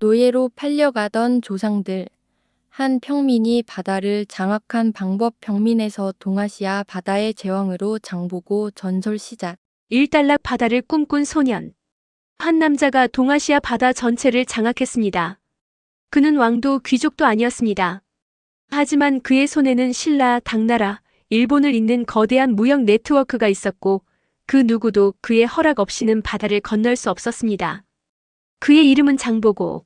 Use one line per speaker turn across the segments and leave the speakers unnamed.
노예로 팔려가던 조상들. 한 평민이 바다를 장악한 방법. 평민에서 동아시아 바다의 제왕으로 장보고. 전설 시작.
일단락 바다를 꿈꾼 소년. 한 남자가 동아시아 바다 전체를 장악했습니다. 그는 왕도 귀족도 아니었습니다. 하지만 그의 손에는 신라, 당나라, 일본을 잇는 거대한 무역 네트워크가 있었고 그 누구도 그의 허락 없이는 바다를 건널 수 없었습니다. 그의 이름은 장보고.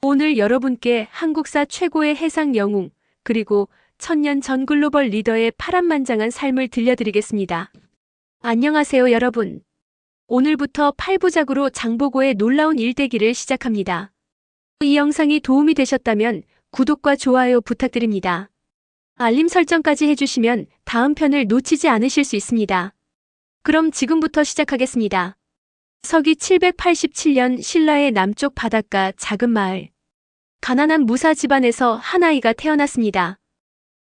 오늘 여러분께 한국사 최고의 해상 영웅 그리고 천년 전 글로벌 리더의 파란만장한 삶을 들려드리겠습니다. 안녕하세요 여러분. 오늘부터 8부작으로 장보고의 놀라운 일대기를 시작합니다. 이 영상이 도움이 되셨다면 구독과 좋아요 부탁드립니다. 알림 설정까지 해주시면 다음 편을 놓치지 않으실 수 있습니다. 그럼 지금부터 시작하겠습니다. 서기 787년 신라의 남쪽 바닷가 작은 마을. 가난한 무사 집안에서 한 아이가 태어났습니다.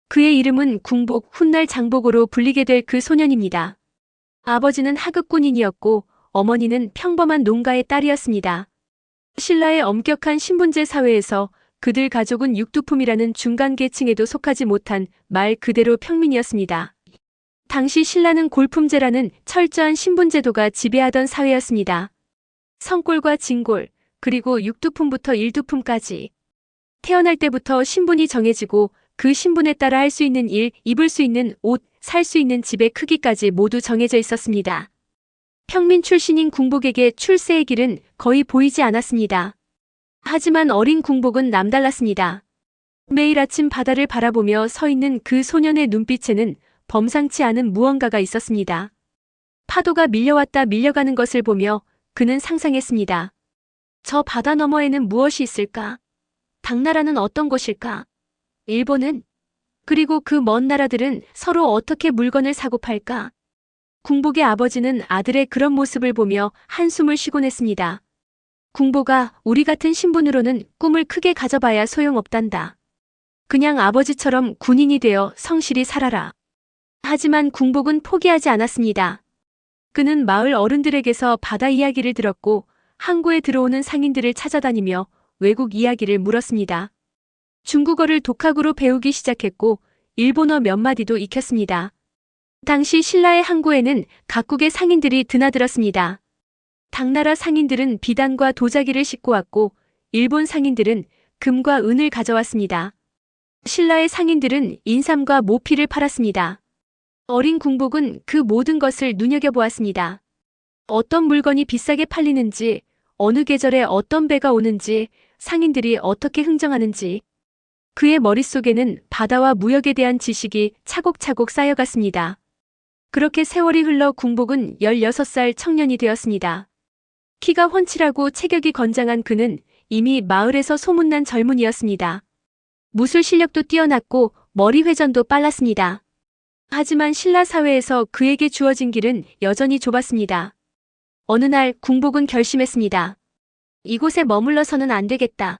그의 이름은 궁복 훗날 장보고로 불리게 될 그 소년입니다. 아버지는 하급군인이었고 어머니는 평범한 농가의 딸이었습니다. 신라의 엄격한 신분제 사회에서 그들 가족은 육두품이라는 중간 계층에도 속하지 못한 말 그대로 평민이었습니다. 당시 신라는 골품제라는 철저한 신분제도가 지배하던 사회였습니다. 성골과 진골, 그리고 육두품부터 일두품까지. 태어날 때부터 신분이 정해지고 그 신분에 따라 할 수 있는 일, 입을 수 있는 옷, 살 수 있는 집의 크기까지 모두 정해져 있었습니다. 평민 출신인 궁복에게 출세의 길은 거의 보이지 않았습니다. 하지만 어린 궁복은 남달랐습니다. 매일 아침 바다를 바라보며 서 있는 그 소년의 눈빛에는 범상치 않은 무언가가 있었습니다. 파도가 밀려왔다 밀려가는 것을 보며 그는 상상했습니다. 저 바다 너머에는 무엇이 있을까? 당나라는 어떤 곳일까? 일본은? 그리고 그 먼 나라들은 서로 어떻게 물건을 사고 팔까? 궁복의 아버지는 아들의 그런 모습을 보며 한숨을 쉬곤 했습니다. 궁보가 우리 같은 신분으로는 꿈을 크게 가져봐야 소용없단다. 그냥 아버지처럼 군인이 되어 성실히 살아라. 하지만 궁복은 포기하지 않았습니다. 그는 마을 어른들에게서 바다 이야기를 들었고 항구에 들어오는 상인들을 찾아다니며 외국 이야기를 물었습니다. 중국어를 독학으로 배우기 시작했고 일본어 몇 마디도 익혔습니다. 당시 신라의 항구에는 각국의 상인들이 드나들었습니다. 당나라 상인들은 비단과 도자기를 싣고 왔고 일본 상인들은 금과 은을 가져왔습니다. 신라의 상인들은 인삼과 모피를 팔았습니다. 어린 궁복은 그 모든 것을 눈여겨보았습니다. 어떤 물건이 비싸게 팔리는지, 어느 계절에 어떤 배가 오는지, 상인들이 어떻게 흥정하는지. 그의 머릿속에는 바다와 무역에 대한 지식이 차곡차곡 쌓여갔습니다. 그렇게 세월이 흘러 궁복은 16살 청년이 되었습니다. 키가 훤칠하고 체격이 건장한 그는 이미 마을에서 소문난 젊은이였습니다. 무술 실력도 뛰어났고 머리 회전도 빨랐습니다. 하지만 신라 사회에서 그에게 주어진 길은 여전히 좁았습니다. 어느 날 궁복은 결심했습니다. 이곳에 머물러서는 안 되겠다.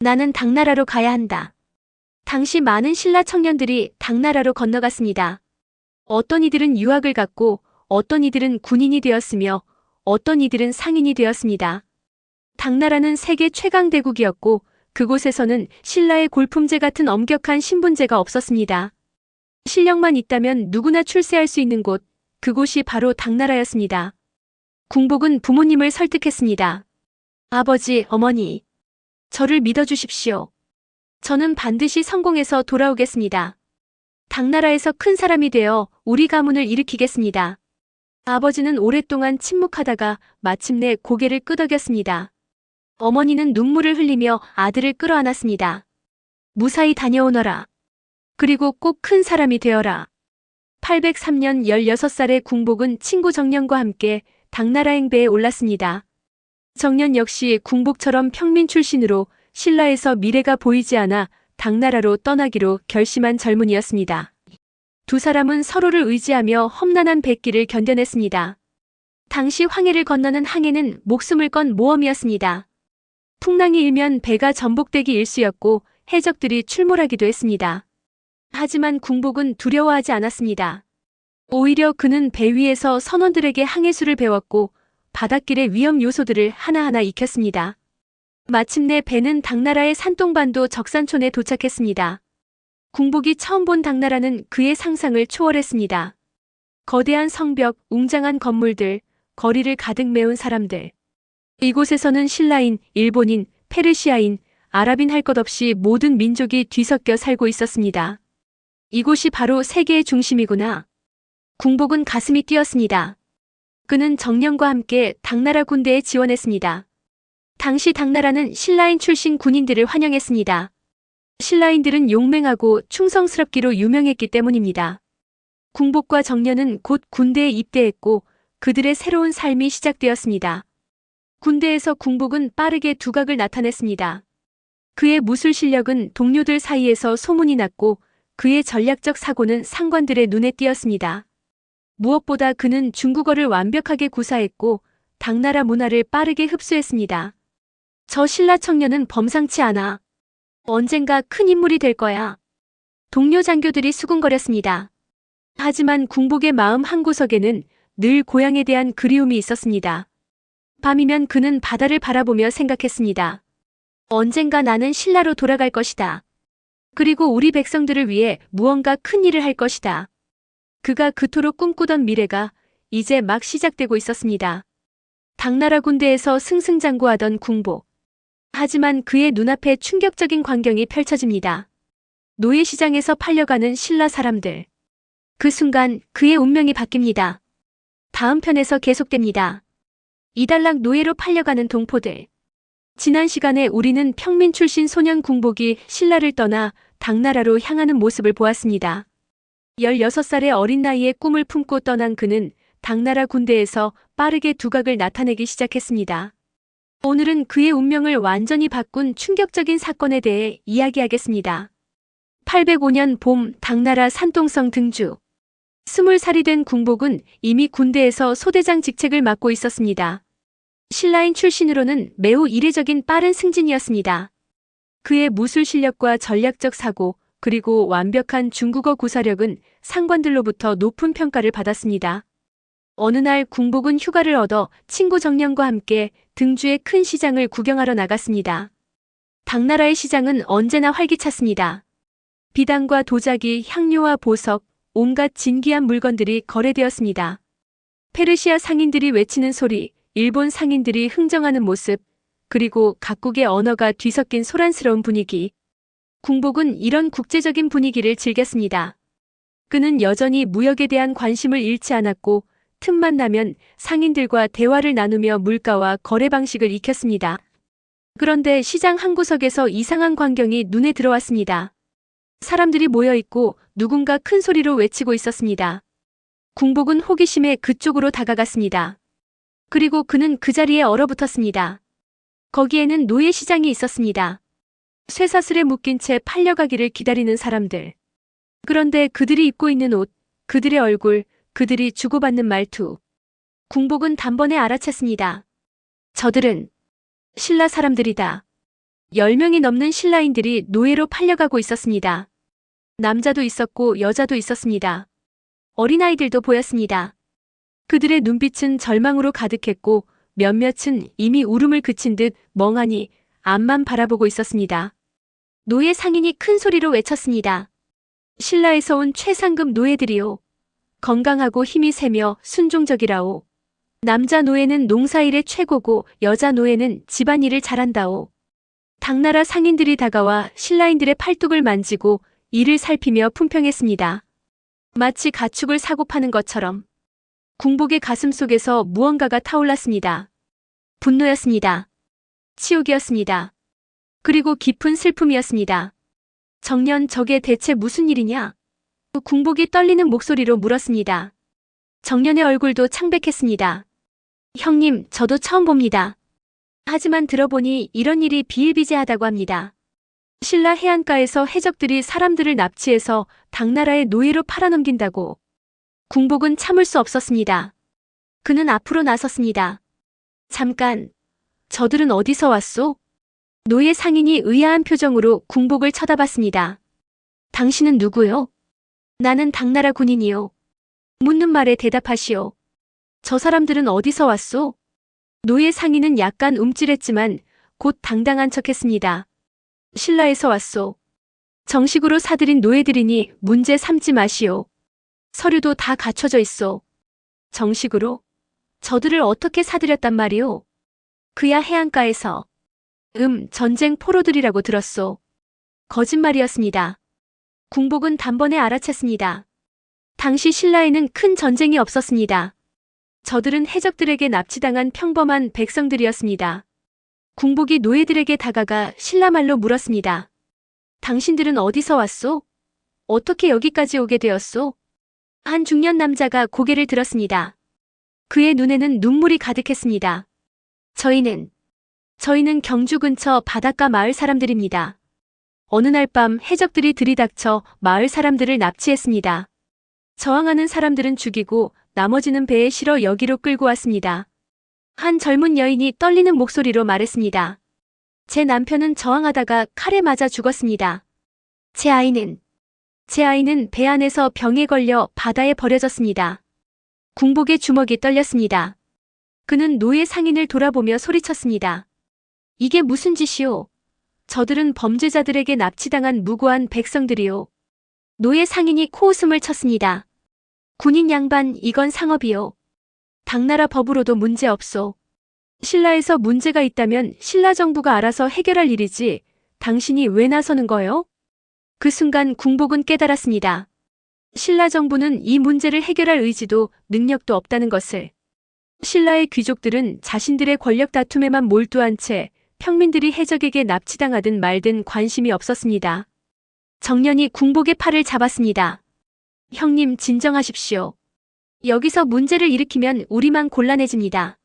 나는 당나라로 가야 한다. 당시 많은 신라 청년들이 당나라로 건너갔습니다. 어떤 이들은 유학을 갔고 어떤 이들은 군인이 되었으며 어떤 이들은 상인이 되었습니다. 당나라는 세계 최강 대국이었고 그곳에서는 신라의 골품제 같은 엄격한 신분제가 없었습니다. 실력만 있다면 누구나 출세할 수 있는 곳, 그곳이 바로 당나라였습니다. 궁복은 부모님을 설득했습니다. 아버지, 어머니, 저를 믿어주십시오. 저는 반드시 성공해서 돌아오겠습니다. 당나라에서 큰 사람이 되어 우리 가문을 일으키겠습니다. 아버지는 오랫동안 침묵하다가 마침내 고개를 끄덕였습니다. 어머니는 눈물을 흘리며 아들을 끌어안았습니다. 무사히 다녀오너라. 그리고 꼭 큰 사람이 되어라. 803년 16살의 궁복은 친구 정년과 함께 당나라 행배에 올랐습니다. 정년 역시 궁복처럼 평민 출신으로 신라에서 미래가 보이지 않아 당나라로 떠나기로 결심한 젊은이였습니다. 두 사람은 서로를 의지하며 험난한 백기를 견뎌냈습니다. 당시 황해를 건너는 항해는 목숨을 건 모험이었습니다. 풍랑이 일면 배가 전복되기 일쑤였고 해적들이 출몰하기도 했습니다. 하지만 궁복은 두려워하지 않았습니다. 오히려 그는 배 위에서 선원들에게 항해술을 배웠고 바닷길의 위험 요소들을 하나하나 익혔습니다. 마침내 배는 당나라의 산동반도 적산촌에 도착했습니다. 궁복이 처음 본 당나라는 그의 상상을 초월했습니다. 거대한 성벽, 웅장한 건물들, 거리를 가득 메운 사람들. 이곳에서는 신라인, 일본인, 페르시아인, 아랍인 할 것 없이 모든 민족이 뒤섞여 살고 있었습니다. 이곳이 바로 세계의 중심이구나. 궁복은 가슴이 뛰었습니다. 그는 정령과 함께 당나라 군대에 지원했습니다. 당시 당나라는 신라인 출신 군인들을 환영했습니다. 신라인들은 용맹하고 충성스럽기로 유명했기 때문입니다. 궁복과 정년은 곧 군대에 입대했고 그들의 새로운 삶이 시작되었습니다. 군대에서 궁복은 빠르게 두각을 나타냈습니다. 그의 무술 실력은 동료들 사이에서 소문이 났고 그의 전략적 사고는 상관들의 눈에 띄었습니다. 무엇보다 그는 중국어를 완벽하게 구사했고 당나라 문화를 빠르게 흡수했습니다. 저 신라 청년은 범상치 않아. 언젠가 큰 인물이 될 거야. 동료 장교들이 수군거렸습니다. 하지만 궁복의 마음 한구석에는 늘 고향에 대한 그리움이 있었습니다. 밤이면 그는 바다를 바라보며 생각했습니다. 언젠가 나는 신라로 돌아갈 것이다. 그리고 우리 백성들을 위해 무언가 큰 일을 할 것이다. 그가 그토록 꿈꾸던 미래가 이제 막 시작되고 있었습니다. 당나라 군대에서 승승장구하던 궁복. 하지만 그의 눈앞에 충격적인 광경이 펼쳐집니다. 노예시장에서 팔려가는 신라 사람들. 그 순간 그의 운명이 바뀝니다. 다음 편에서 계속됩니다. 이달락 노예로 팔려가는 동포들. 지난 시간에 우리는 평민 출신 소년 궁복이 신라를 떠나 당나라로 향하는 모습을 보았습니다. 16살의 어린 나이에 꿈을 품고 떠난 그는 당나라 군대에서 빠르게 두각을 나타내기 시작했습니다. 오늘은 그의 운명을 완전히 바꾼 충격적인 사건에 대해 이야기하겠습니다. 805년 봄 당나라 산동성 등주. 20살이 된 궁복은 이미 군대에서 소대장 직책을 맡고 있었습니다. 신라인 출신으로는 매우 이례적인 빠른 승진이었습니다. 그의 무술 실력과 전략적 사고, 그리고 완벽한 중국어 구사력은 상관들로부터 높은 평가를 받았습니다. 어느 날 궁복은 휴가를 얻어 친구 정령과 함께 등주의 큰 시장을 구경하러 나갔습니다. 당나라의 시장은 언제나 활기찼습니다. 비단과 도자기, 향료와 보석, 온갖 진귀한 물건들이 거래되었습니다. 페르시아 상인들이 외치는 소리, 일본 상인들이 흥정하는 모습, 그리고 각국의 언어가 뒤섞인 소란스러운 분위기. 궁복은 이런 국제적인 분위기를 즐겼습니다. 그는 여전히 무역에 대한 관심을 잃지 않았고 틈만 나면 상인들과 대화를 나누며 물가와 거래 방식을 익혔습니다. 그런데 시장 한 구석에서 이상한 광경이 눈에 들어왔습니다. 사람들이 모여있고 누군가 큰 소리로 외치고 있었습니다. 궁복은 호기심에 그쪽으로 다가갔습니다. 그리고 그는 그 자리에 얼어붙었습니다. 거기에는 노예 시장이 있었습니다. 쇠사슬에 묶인 채 팔려가기를 기다리는 사람들. 그런데 그들이 입고 있는 옷, 그들의 얼굴, 그들이 주고받는 말투. 궁복은 단번에 알아챘습니다. 저들은 신라 사람들이다. 10명이 넘는 신라인들이 노예로 팔려가고 있었습니다. 남자도 있었고 여자도 있었습니다. 어린아이들도 보였습니다. 그들의 눈빛은 절망으로 가득했고 몇몇은 이미 울음을 그친 듯 멍하니 앞만 바라보고 있었습니다. 노예 상인이 큰 소리로 외쳤습니다. 신라에서 온 최상급 노예들이요. 건강하고 힘이 세며 순종적이라오. 남자 노예는 농사일에 최고고 여자 노예는 집안일을 잘한다오. 당나라 상인들이 다가와 신라인들의 팔뚝을 만지고 이를 살피며 품평했습니다. 마치 가축을 사고 파는 것처럼. 궁복의 가슴 속에서 무언가가 타올랐습니다. 분노였습니다. 치욕이었습니다. 그리고 깊은 슬픔이었습니다. 정년 저게 대체 무슨 일이냐? 궁복이 떨리는 목소리로 물었습니다. 정년의 얼굴도 창백했습니다. 형님, 저도 처음 봅니다. 하지만 들어보니 이런 일이 비일비재하다고 합니다. 신라 해안가에서 해적들이 사람들을 납치해서 당나라의 노예로 팔아넘긴다고. 궁복은 참을 수 없었습니다. 그는 앞으로 나섰습니다. 잠깐, 저들은 어디서 왔소? 노예 상인이 의아한 표정으로 궁복을 쳐다봤습니다. 당신은 누구요? 나는 당나라 군인이요. 묻는 말에 대답하시오. 저 사람들은 어디서 왔소? 노예 상인은 약간 움찔했지만 곧 당당한 척했습니다. 신라에서 왔소. 정식으로 사들인 노예들이니 문제 삼지 마시오. 서류도 다 갖춰져 있소. 정식으로? 저들을 어떻게 사들였단 말이오? 그야 해안가에서. 전쟁 포로들이라고 들었소. 거짓말이었습니다. 궁복은 단번에 알아챘습니다. 당시 신라에는 큰 전쟁이 없었습니다. 저들은 해적들에게 납치당한 평범한 백성들이었습니다. 궁복이 노예들에게 다가가 신라 말로 물었습니다. 당신들은 어디서 왔소? 어떻게 여기까지 오게 되었소? 한 중년 남자가 고개를 들었습니다. 그의 눈에는 눈물이 가득했습니다. 저희는 경주 근처 바닷가 마을 사람들입니다. 어느 날 밤 해적들이 들이닥쳐 마을 사람들을 납치했습니다. 저항하는 사람들은 죽이고 나머지는 배에 실어 여기로 끌고 왔습니다. 한 젊은 여인이 떨리는 목소리로 말했습니다. 제 남편은 저항하다가 칼에 맞아 죽었습니다. 제 아이는 배 안에서 병에 걸려 바다에 버려졌습니다. 궁복의 주먹이 떨렸습니다. 그는 노예 상인을 돌아보며 소리쳤습니다. 이게 무슨 짓이오? 저들은 범죄자들에게 납치당한 무고한 백성들이오. 노예 상인이 코웃음을 쳤습니다. 군인 양반, 이건 상업이오. 당나라 법으로도 문제 없소. 신라에서 문제가 있다면 신라 정부가 알아서 해결할 일이지 당신이 왜 나서는 거요? 그 순간 궁복은 깨달았습니다. 신라 정부는 이 문제를 해결할 의지도 능력도 없다는 것을. 신라의 귀족들은 자신들의 권력 다툼에만 몰두한 채 평민들이 해적에게 납치당하든 말든 관심이 없었습니다. 정년이 궁복의 팔을 잡았습니다. 형님, 진정하십시오. 여기서 문제를 일으키면 우리만 곤란해집니다.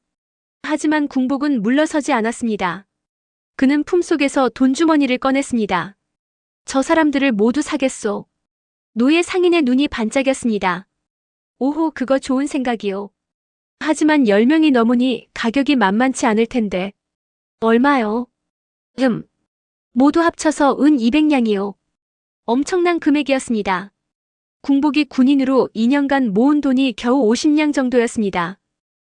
하지만 궁복은 물러서지 않았습니다. 그는 품속에서 돈주머니를 꺼냈습니다. 저 사람들을 모두 사겠소. 노예 상인의 눈이 반짝였습니다. 오호, 그거 좋은 생각이요. 하지만 10명이 넘으니 가격이 만만치 않을 텐데. 얼마요? 모두 합쳐서 은 200냥이요. 엄청난 금액이었습니다. 궁복이 군인으로 2년간 모은 돈이 겨우 50냥 정도였습니다.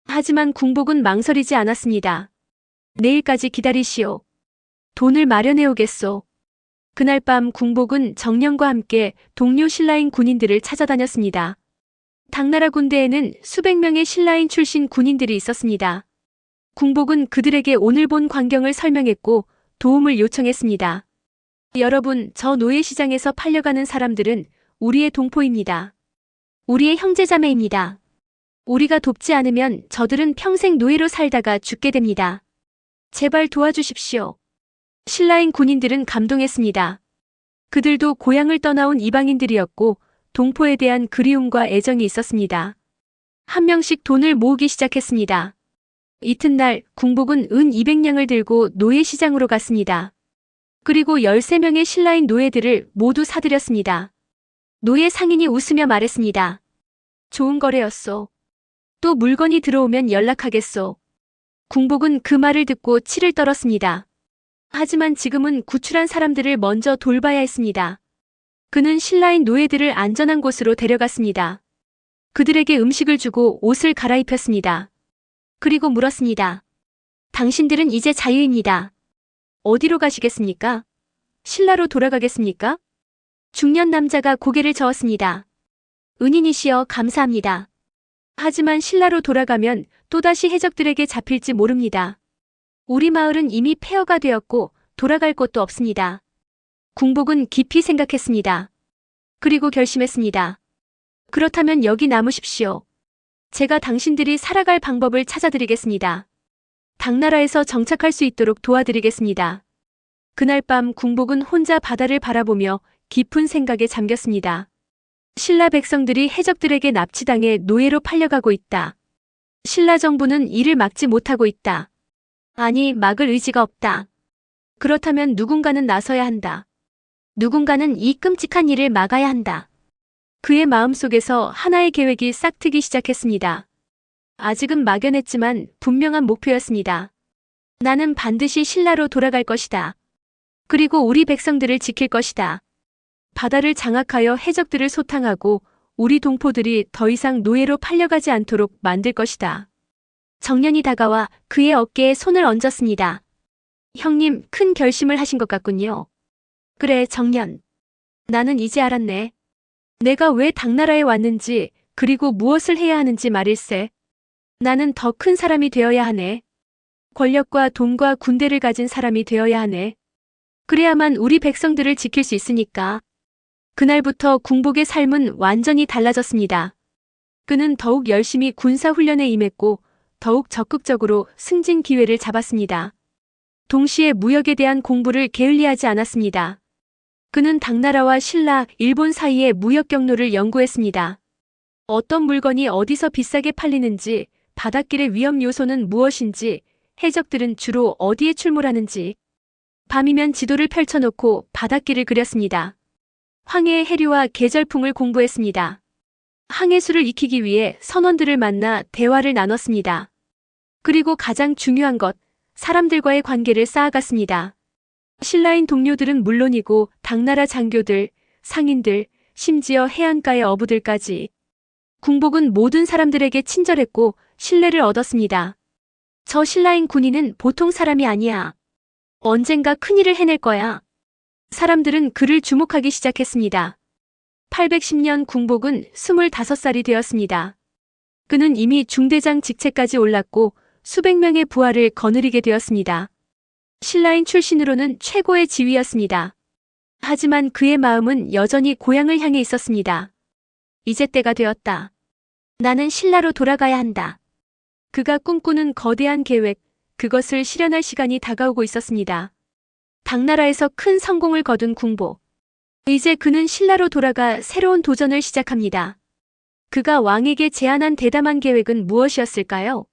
하지만 궁복은 망설이지 않았습니다. 내일까지 기다리시오. 돈을 마련해 오겠소. 그날 밤 궁복은 정령과 함께 동료 신라인 군인들을 찾아다녔습니다. 당나라 군대에는 수백 명의 신라인 출신 군인들이 있었습니다. 궁복은 그들에게 오늘 본 광경을 설명했고 도움을 요청했습니다. 여러분, 저 노예시장에서 팔려가는 사람들은 우리의 동포입니다. 우리의 형제자매입니다. 우리가 돕지 않으면 저들은 평생 노예로 살다가 죽게 됩니다. 제발 도와주십시오. 신라인 군인들은 감동했습니다. 그들도 고향을 떠나온 이방인들이었고 동포에 대한 그리움과 애정이 있었습니다. 한 명씩 돈을 모으기 시작했습니다. 이튿날 궁복은 은 200냥을 들고 노예시장으로 갔습니다. 그리고 13명의 신라인 노예들을 모두 사들였습니다. 노예 상인이 웃으며 말했습니다. 좋은 거래였소. 또 물건이 들어오면 연락하겠소. 궁복은 그 말을 듣고 치를 떨었습니다. 하지만 지금은 구출한 사람들을 먼저 돌봐야 했습니다. 그는 신라인 노예들을 안전한 곳으로 데려갔습니다. 그들에게 음식을 주고 옷을 갈아입혔습니다. 그리고 물었습니다. 당신들은 이제 자유입니다. 어디로 가시겠습니까? 신라로 돌아가겠습니까? 중년 남자가 고개를 저었습니다. 은인이시여 감사합니다. 하지만 신라로 돌아가면 또다시 해적들에게 잡힐지 모릅니다. 우리 마을은 이미 폐허가 되었고 돌아갈 곳도 없습니다. 궁복은 깊이 생각했습니다. 그리고 결심했습니다. 그렇다면 여기 남으십시오. 제가 당신들이 살아갈 방법을 찾아드리겠습니다. 당나라에서 정착할 수 있도록 도와드리겠습니다. 그날 밤 궁복은 혼자 바다를 바라보며 깊은 생각에 잠겼습니다. 신라 백성들이 해적들에게 납치당해 노예로 팔려가고 있다. 신라 정부는 이를 막지 못하고 있다. 아니, 막을 의지가 없다. 그렇다면 누군가는 나서야 한다. 누군가는 이 끔찍한 일을 막아야 한다. 그의 마음속에서 하나의 계획이 싹트기 시작했습니다. 아직은 막연했지만 분명한 목표였습니다. 나는 반드시 신라로 돌아갈 것이다. 그리고 우리 백성들을 지킬 것이다. 바다를 장악하여 해적들을 소탕하고 우리 동포들이 더 이상 노예로 팔려가지 않도록 만들 것이다. 정년이 다가와 그의 어깨에 손을 얹었습니다. 형님, 큰 결심을 하신 것 같군요. 그래, 정년. 나는 이제 알았네. 내가 왜 당나라에 왔는지, 그리고 무엇을 해야 하는지 말일세. 나는 더 큰 사람이 되어야 하네. 권력과 돈과 군대를 가진 사람이 되어야 하네. 그래야만 우리 백성들을 지킬 수 있으니까. 그날부터 궁복의 삶은 완전히 달라졌습니다. 그는 더욱 열심히 군사훈련에 임했고 더욱 적극적으로 승진 기회를 잡았습니다. 동시에 무역에 대한 공부를 게을리하지 않았습니다. 그는 당나라와 신라, 일본 사이의 무역 경로를 연구했습니다. 어떤 물건이 어디서 비싸게 팔리는지, 바닷길의 위험 요소는 무엇인지, 해적들은 주로 어디에 출몰하는지. 밤이면 지도를 펼쳐놓고 바닷길을 그렸습니다. 황해의 해류와 계절풍을 공부했습니다. 항해술을 익히기 위해 선원들을 만나 대화를 나눴습니다. 그리고 가장 중요한 것, 사람들과의 관계를 쌓아갔습니다. 신라인 동료들은 물론이고 당나라 장교들, 상인들, 심지어 해안가의 어부들까지. 궁복은 모든 사람들에게 친절했고 신뢰를 얻었습니다. 저 신라인 군인은 보통 사람이 아니야. 언젠가 큰일을 해낼 거야. 사람들은 그를 주목하기 시작했습니다. 810년 궁복은 25살이 되었습니다. 그는 이미 중대장 직책까지 올랐고 수백 명의 부하를 거느리게 되었습니다. 신라인 출신으로는 최고의 지위였습니다. 하지만 그의 마음은 여전히 고향을 향해 있었습니다. 이제 때가 되었다. 나는 신라로 돌아가야 한다. 그가 꿈꾸는 거대한 계획, 그것을 실현할 시간이 다가오고 있었습니다. 당나라에서 큰 성공을 거둔 궁복. 이제 그는 신라로 돌아가 새로운 도전을 시작합니다. 그가 왕에게 제안한 대담한 계획은 무엇이었을까요?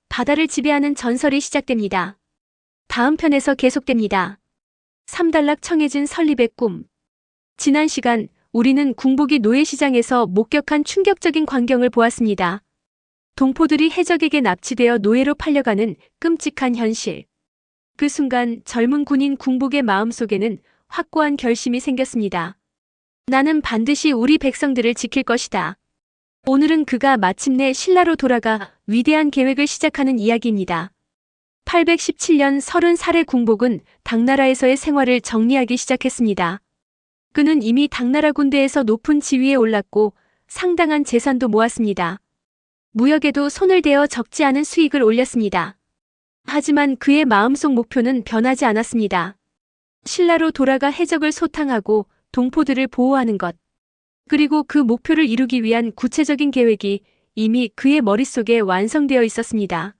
바다를 지배하는 전설이 시작됩니다. 다음 편에서 계속됩니다. 삼단락 청해진 설립의 꿈. 지난 시간 우리는 궁복이 노예시장에서 목격한 충격적인 광경을 보았습니다. 동포들이 해적에게 납치되어 노예로 팔려가는 끔찍한 현실. 그 순간 젊은 군인 궁복의 마음속에는 확고한 결심이 생겼습니다. 나는 반드시 우리 백성들을 지킬 것이다. 오늘은 그가 마침내 신라로 돌아가 위대한 계획을 시작하는 이야기입니다. 817년 30살의 궁복은 당나라에서의 생활을 정리하기 시작했습니다. 그는 이미 당나라 군대에서 높은 지위에 올랐고 상당한 재산도 모았습니다. 무역에도 손을 대어 적지 않은 수익을 올렸습니다. 하지만 그의 마음속 목표는 변하지 않았습니다. 신라로 돌아가 해적을 소탕하고 동포들을 보호하는 것. 그리고 그 목표를 이루기 위한 구체적인 계획이 이미 그의 머릿속에 완성되어 있었습니다.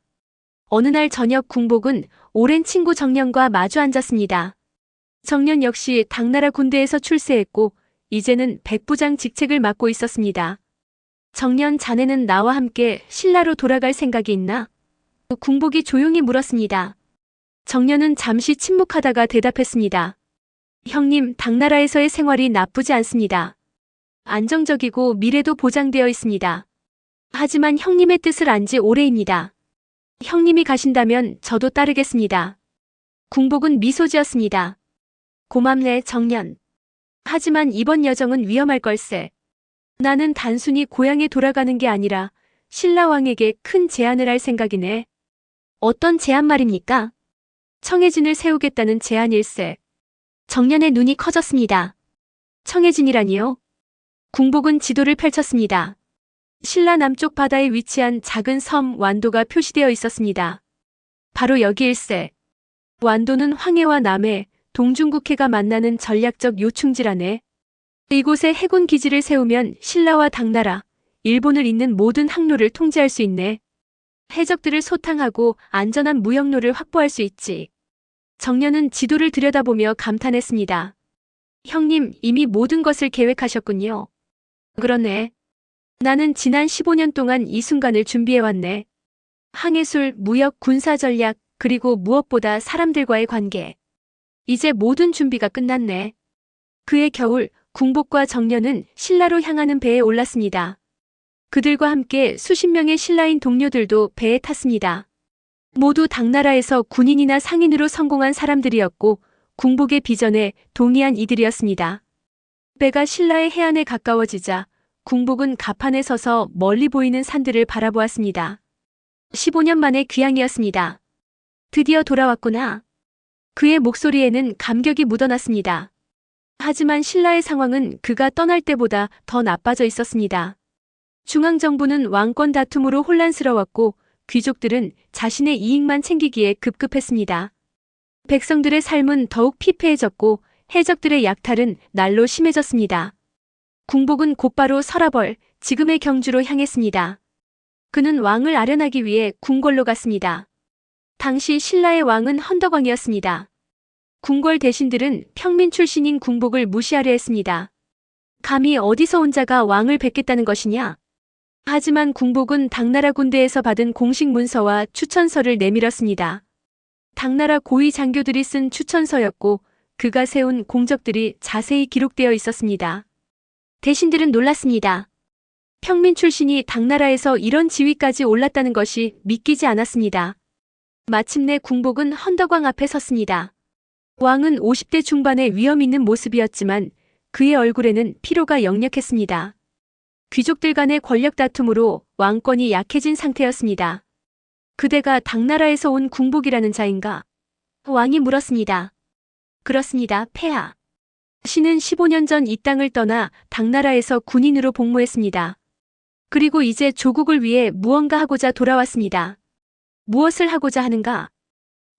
어느 날 저녁 궁복은 오랜 친구 정년과 마주 앉았습니다. 정년 역시 당나라 군대에서 출세했고 이제는 백부장 직책을 맡고 있었습니다. 정년, 자네는 나와 함께 신라로 돌아갈 생각이 있나? 궁복이 조용히 물었습니다. 정년은 잠시 침묵하다가 대답했습니다. 형님, 당나라에서의 생활이 나쁘지 않습니다. 안정적이고 미래도 보장되어 있습니다. 하지만 형님의 뜻을 안 지 오래입니다. 형님이 가신다면 저도 따르겠습니다. 궁복은 미소 지었습니다. 고맙네, 정년. 하지만 이번 여정은 위험할 걸세. 나는 단순히 고향에 돌아가는 게 아니라 신라왕에게 큰 제안을 할 생각이네. 어떤 제안 말입니까? 청해진을 세우겠다는 제안일세. 정년의 눈이 커졌습니다. 청해진이라니요? 궁복은 지도를 펼쳤습니다. 신라 남쪽 바다에 위치한 작은 섬 완도가 표시되어 있었습니다. 바로 여기일세. 완도는 황해와 남해, 동중국해가 만나는 전략적 요충지라네. 이곳에 해군 기지를 세우면 신라와 당나라, 일본을 잇는 모든 항로를 통제할 수 있네. 해적들을 소탕하고 안전한 무역로를 확보할 수 있지. 정년은 지도를 들여다보며 감탄했습니다. 형님, 이미 모든 것을 계획하셨군요. 그러네. 나는 지난 15년 동안 이 순간을 준비해왔네. 항해술, 무역, 군사 전략, 그리고 무엇보다 사람들과의 관계. 이제 모든 준비가 끝났네. 그해 겨울, 궁복과 정년은 신라로 향하는 배에 올랐습니다. 그들과 함께 수십 명의 신라인 동료들도 배에 탔습니다. 모두 당나라에서 군인이나 상인으로 성공한 사람들이었고 궁복의 비전에 동의한 이들이었습니다. 배가 신라의 해안에 가까워지자 궁복은 갑판에 서서 멀리 보이는 산들을 바라보았습니다. 15년 만의 귀향이었습니다. 드디어 돌아왔구나. 그의 목소리에는 감격이 묻어났습니다. 하지만 신라의 상황은 그가 떠날 때보다 더 나빠져 있었습니다. 중앙정부는 왕권 다툼으로 혼란스러웠고 귀족들은 자신의 이익만 챙기기에 급급했습니다. 백성들의 삶은 더욱 피폐해졌고 해적들의 약탈은 날로 심해졌습니다. 궁복은 곧바로 서라벌, 지금의 경주로 향했습니다. 그는 왕을 아련하기 위해 궁궐로 갔습니다. 당시 신라의 왕은 헌덕왕이었습니다. 궁궐 대신들은 평민 출신인 궁복을 무시하려 했습니다. 감히 어디서 온 자가 왕을 뵙겠다는 것이냐? 하지만 궁복은 당나라 군대에서 받은 공식 문서와 추천서를 내밀었습니다. 당나라 고위 장교들이 쓴 추천서였고 그가 세운 공적들이 자세히 기록되어 있었습니다. 대신들은 놀랐습니다. 평민 출신이 당나라에서 이런 지위까지 올랐다는 것이 믿기지 않았습니다. 마침내 궁복은 헌덕왕 앞에 섰습니다. 왕은 50대 중반의 위험 있는 모습이었지만 그의 얼굴에는 피로가 역력했습니다. 귀족들 간의 권력 다툼으로 왕권이 약해진 상태였습니다. 그대가 당나라에서 온 궁복이라는 자인가? 왕이 물었습니다. 그렇습니다, 폐하. 신은 15년 전 이 땅을 떠나 당나라에서 군인으로 복무했습니다. 그리고 이제 조국을 위해 무언가 하고자 돌아왔습니다. 무엇을 하고자 하는가?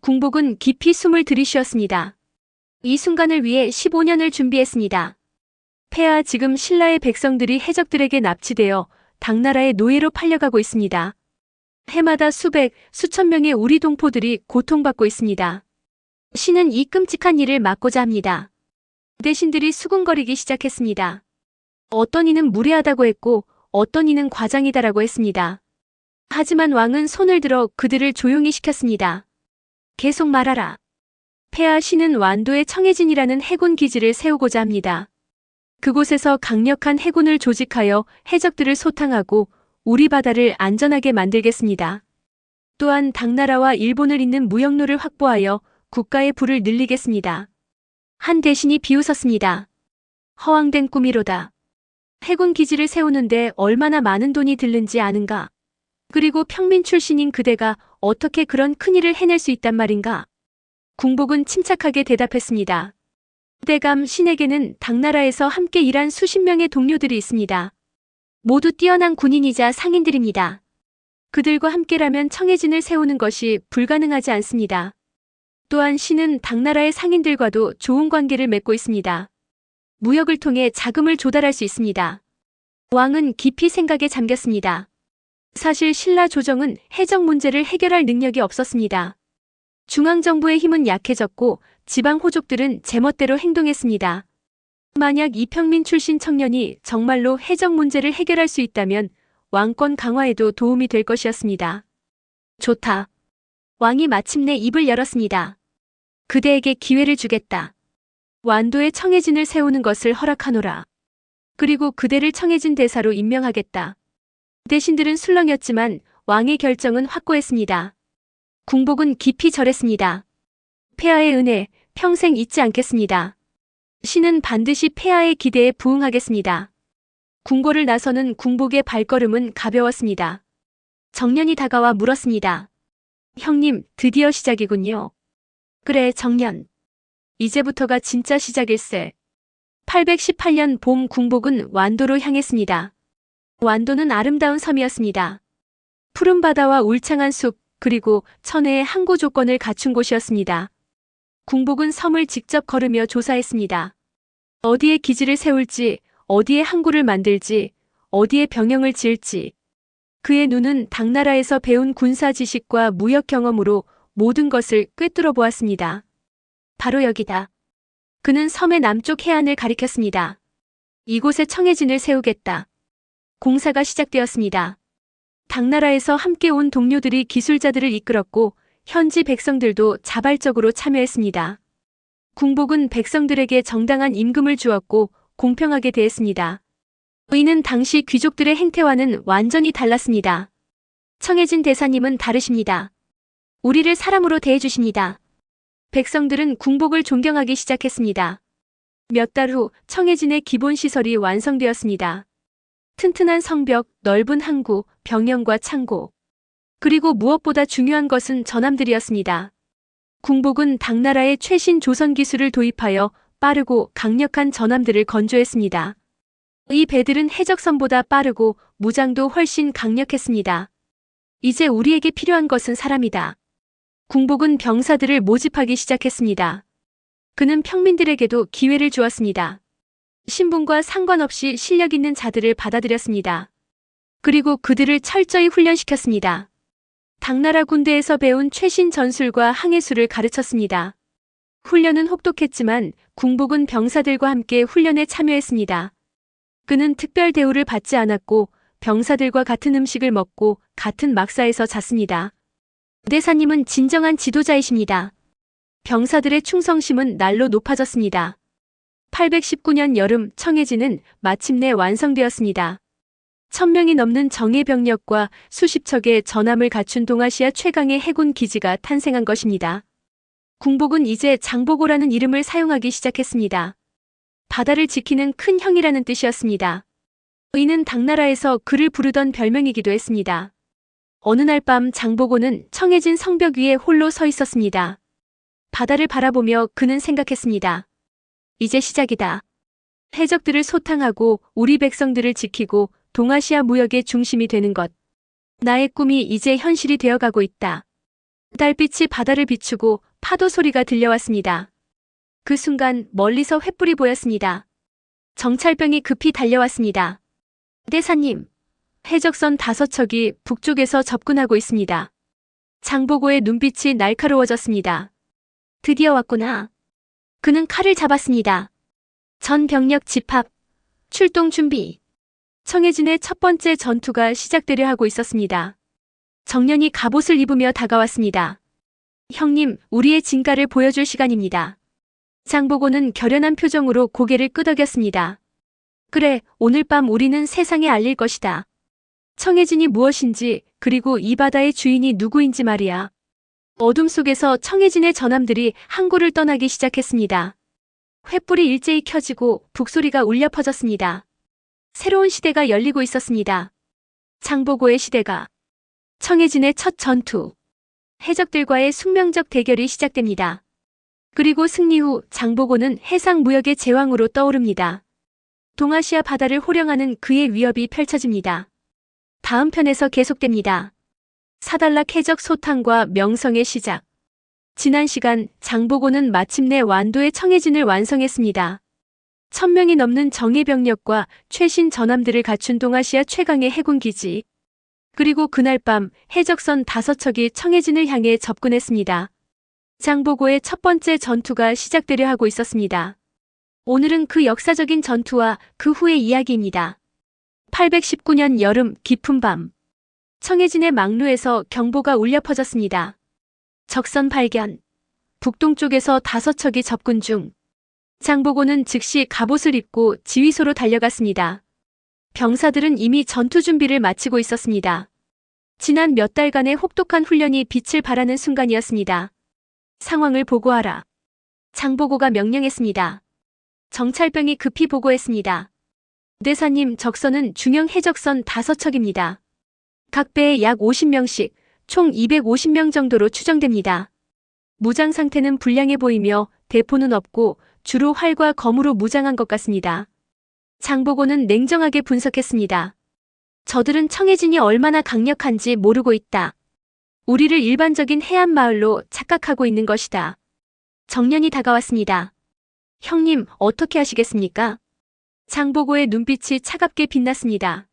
궁복은 깊이 숨을 들이쉬었습니다. 이 순간을 위해 15년을 준비했습니다. 폐하, 지금 신라의 백성들이 해적들에게 납치되어 당나라의 노예로 팔려가고 있습니다. 해마다 수백, 수천 명의 우리 동포들이 고통받고 있습니다. 신은 이 끔찍한 일을 막고자 합니다. 대신들이 수군거리기 시작했습니다. 어떤 이는 무례하다고 했고 어떤 이는 과장이다라고 했습니다. 하지만 왕은 손을 들어 그들을 조용히 시켰습니다. 계속 말하라. 폐하, 신은 완도에 청해진이라는 해군 기지를 세우고자 합니다. 그곳에서 강력한 해군을 조직하여 해적들을 소탕하고 우리 바다를 안전하게 만들겠습니다. 또한 당나라와 일본을 잇는 무역로를 확보하여 국가의 부를 늘리겠습니다. 한 대신이 비웃었습니다. 허황된 꿈이로다. 해군 기지를 세우는데 얼마나 많은 돈이 들는지 아는가? 그리고 평민 출신인 그대가 어떻게 그런 큰일을 해낼 수 있단 말인가? 궁복은 침착하게 대답했습니다. 대감, 신에게는 당나라에서 함께 일한 수십 명의 동료들이 있습니다. 모두 뛰어난 군인이자 상인들입니다. 그들과 함께라면 청해진을 세우는 것이 불가능하지 않습니다. 또한 신은 당나라의 상인들과도 좋은 관계를 맺고 있습니다. 무역을 통해 자금을 조달할 수 있습니다. 왕은 깊이 생각에 잠겼습니다. 사실 신라 조정은 해적 문제를 해결할 능력이 없었습니다. 중앙정부의 힘은 약해졌고 지방 호족들은 제멋대로 행동했습니다. 만약 이평민 출신 청년이 정말로 해적 문제를 해결할 수 있다면 왕권 강화에도 도움이 될 것이었습니다. 좋다. 왕이 마침내 입을 열었습니다. 그대에게 기회를 주겠다. 완도에 청해진을 세우는 것을 허락하노라. 그리고 그대를 청해진 대사로 임명하겠다. 대신들은 술렁였지만 왕의 결정은 확고했습니다. 궁복은 깊이 절했습니다. 폐하의 은혜, 평생 잊지 않겠습니다. 신은 반드시 폐하의 기대에 부응하겠습니다. 궁궐을 나서는 궁복의 발걸음은 가벼웠습니다. 정년이 다가와 물었습니다. 형님, 드디어 시작이군요. 그래, 정년. 이제부터가 진짜 시작일세. 818년 봄 궁복은 완도로 향했습니다. 완도는 아름다운 섬이었습니다. 푸른 바다와 울창한 숲, 그리고 천혜의 항구 조건을 갖춘 곳이었습니다. 궁복은 섬을 직접 걸으며 조사했습니다. 어디에 기지를 세울지, 어디에 항구를 만들지, 어디에 병영을 지을지. 그의 눈은 당나라에서 배운 군사 지식과 무역 경험으로 모든 것을 꿰뚫어 보았습니다. 바로 여기다. 그는 섬의 남쪽 해안을 가리켰습니다. 이곳에 청해진을 세우겠다. 공사가 시작되었습니다. 당나라에서 함께 온 동료들이 기술자들을 이끌었고 현지 백성들도 자발적으로 참여했습니다. 궁복은 백성들에게 정당한 임금을 주었고 공평하게 대했습니다. 이는 당시 귀족들의 행태와는 완전히 달랐습니다. 청해진 대사님은 다르십니다. 우리를 사람으로 대해주십니다. 백성들은 궁복을 존경하기 시작했습니다. 몇 달 후 청해진의 기본 시설이 완성되었습니다. 튼튼한 성벽, 넓은 항구, 병영과 창고. 그리고 무엇보다 중요한 것은 전함들이었습니다. 궁복은 당나라의 최신 조선 기술을 도입하여 빠르고 강력한 전함들을 건조했습니다. 이 배들은 해적선보다 빠르고 무장도 훨씬 강력했습니다. 이제 우리에게 필요한 것은 사람이다. 궁복은 병사들을 모집하기 시작했습니다. 그는 평민들에게도 기회를 주었습니다. 신분과 상관없이 실력 있는 자들을 받아들였습니다. 그리고 그들을 철저히 훈련시켰습니다. 당나라 군대에서 배운 최신 전술과 항해술을 가르쳤습니다. 훈련은 혹독했지만 궁복은 병사들과 함께 훈련에 참여했습니다. 그는 특별 대우를 받지 않았고 병사들과 같은 음식을 먹고 같은 막사에서 잤습니다. 대사님은 진정한 지도자이십니다. 병사들의 충성심은 날로 높아졌습니다. 819년 여름 청해진은 마침내 완성되었습니다. 1000명이 넘는 정예병력과 수십 척의 전함을 갖춘 동아시아 최강의 해군 기지가 탄생한 것입니다. 궁복은 이제 장보고라는 이름을 사용하기 시작했습니다. 바다를 지키는 큰 형이라는 뜻이었습니다. 이는 당나라에서 그를 부르던 별명이기도 했습니다. 어느 날 밤 장보고는 청해진 성벽 위에 홀로 서 있었습니다. 바다를 바라보며 그는 생각했습니다. 이제 시작이다. 해적들을 소탕하고 우리 백성들을 지키고 동아시아 무역의 중심이 되는 것. 나의 꿈이 이제 현실이 되어가고 있다. 달빛이 바다를 비추고 파도 소리가 들려왔습니다. 그 순간 멀리서 횃불이 보였습니다. 정찰병이 급히 달려왔습니다. 대사님, 해적선 5척이 북쪽에서 접근하고 있습니다. 장보고의 눈빛이 날카로워졌습니다. 드디어 왔구나. 그는 칼을 잡았습니다. 전 병력 집합, 출동 준비. 청해진의 첫 번째 전투가 시작되려 하고 있었습니다. 정년이 갑옷을 입으며 다가왔습니다. 형님, 우리의 진가를 보여줄 시간입니다. 장보고는 결연한 표정으로 고개를 끄덕였습니다. 그래, 오늘 밤 우리는 세상에 알릴 것이다. 청해진이 무엇인지, 그리고 이 바다의 주인이 누구인지 말이야. 어둠 속에서 청해진의 전함들이 항구를 떠나기 시작했습니다. 횃불이 일제히 켜지고 북소리가 울려 퍼졌습니다. 새로운 시대가 열리고 있었습니다. 장보고의 시대가. 청해진의 첫 전투. 해적들과의 숙명적 대결이 시작됩니다. 그리고 승리 후 장보고는 해상 무역의 제왕으로 떠오릅니다. 동아시아 바다를 호령하는 그의 위협이 펼쳐집니다. 다음 편에서 계속됩니다. 사달락 해적 소탕과 명성의 시작. 지난 시간 장보고는 마침내 완도의 청해진을 완성했습니다. 1000명이 넘는 정예병력과 최신 전함들을 갖춘 동아시아 최강의 해군기지. 그리고 그날 밤 해적선 5척이 청해진을 향해 접근했습니다. 장보고의 첫 번째 전투가 시작되려 하고 있었습니다. 오늘은 그 역사적인 전투와 그 후의 이야기입니다. 819년 여름 깊은 밤. 청해진의 막루에서 경보가 울려 퍼졌습니다. 적선 발견. 북동쪽에서 5척이 접근 중. 장보고는 즉시 갑옷을 입고 지휘소로 달려갔습니다. 병사들은 이미 전투 준비를 마치고 있었습니다. 지난 몇 달간의 혹독한 훈련이 빛을 발하는 순간이었습니다. 상황을 보고하라. 장보고가 명령했습니다. 정찰병이 급히 보고했습니다. 대사님, 적선은 중형 해적선 5척입니다. 각 배에 약 50명씩, 총 250명 정도로 추정됩니다. 무장 상태는 불량해 보이며 대포는 없고 주로 활과 검으로 무장한 것 같습니다. 장보고는 냉정하게 분석했습니다. 저들은 청해진이 얼마나 강력한지 모르고 있다. 우리를 일반적인 해안 마을로 착각하고 있는 것이다. 정년이 다가왔습니다. 형님, 어떻게 하시겠습니까? 장보고의 눈빛이 차갑게 빛났습니다.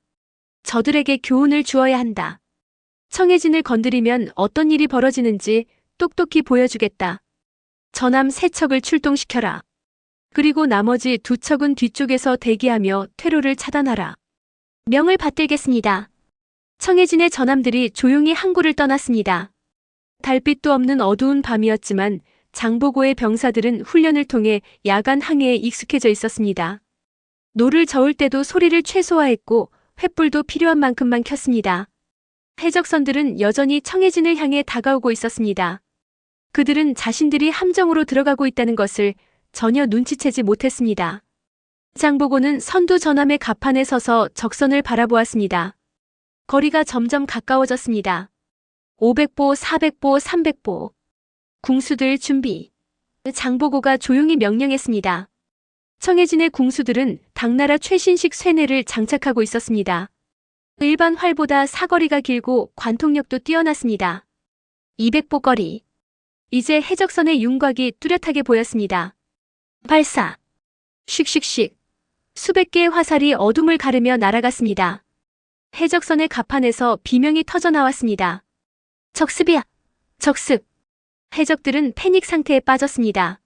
저들에게 교훈을 주어야 한다. 청해진을 건드리면 어떤 일이 벌어지는지 똑똑히 보여주겠다. 전함 3척을 출동시켜라. 그리고 나머지 2척은 뒤쪽에서 대기하며 퇴로를 차단하라. 명을 받들겠습니다. 청해진의 전함들이 조용히 항구를 떠났습니다. 달빛도 없는 어두운 밤이었지만 장보고의 병사들은 훈련을 통해 야간 항해에 익숙해져 있었습니다. 노를 저을 때도 소리를 최소화했고 횃불도 필요한 만큼만 켰습니다. 해적선들은 여전히 청해진을 향해 다가오고 있었습니다. 그들은 자신들이 함정으로 들어가고 있다는 것을 전혀 눈치채지 못했습니다. 장보고는 선두 전함의 갑판에 서서 적선을 바라보았습니다. 거리가 점점 가까워졌습니다. 500보, 400보, 300보. 궁수들 준비. 장보고가 조용히 명령했습니다. 청해진의 궁수들은 당나라 최신식 쇠뇌를 장착하고 있었습니다. 일반 활보다 사거리가 길고 관통력도 뛰어났습니다. 200보거리. 이제 해적선의 윤곽이 뚜렷하게 보였습니다. 발사. 씩씩씩. 수백 개의 화살이 어둠을 가르며 날아갔습니다. 해적선의 갑판에서 비명이 터져 나왔습니다. 적습이야. 적습. 해적들은 패닉 상태에 빠졌습니다.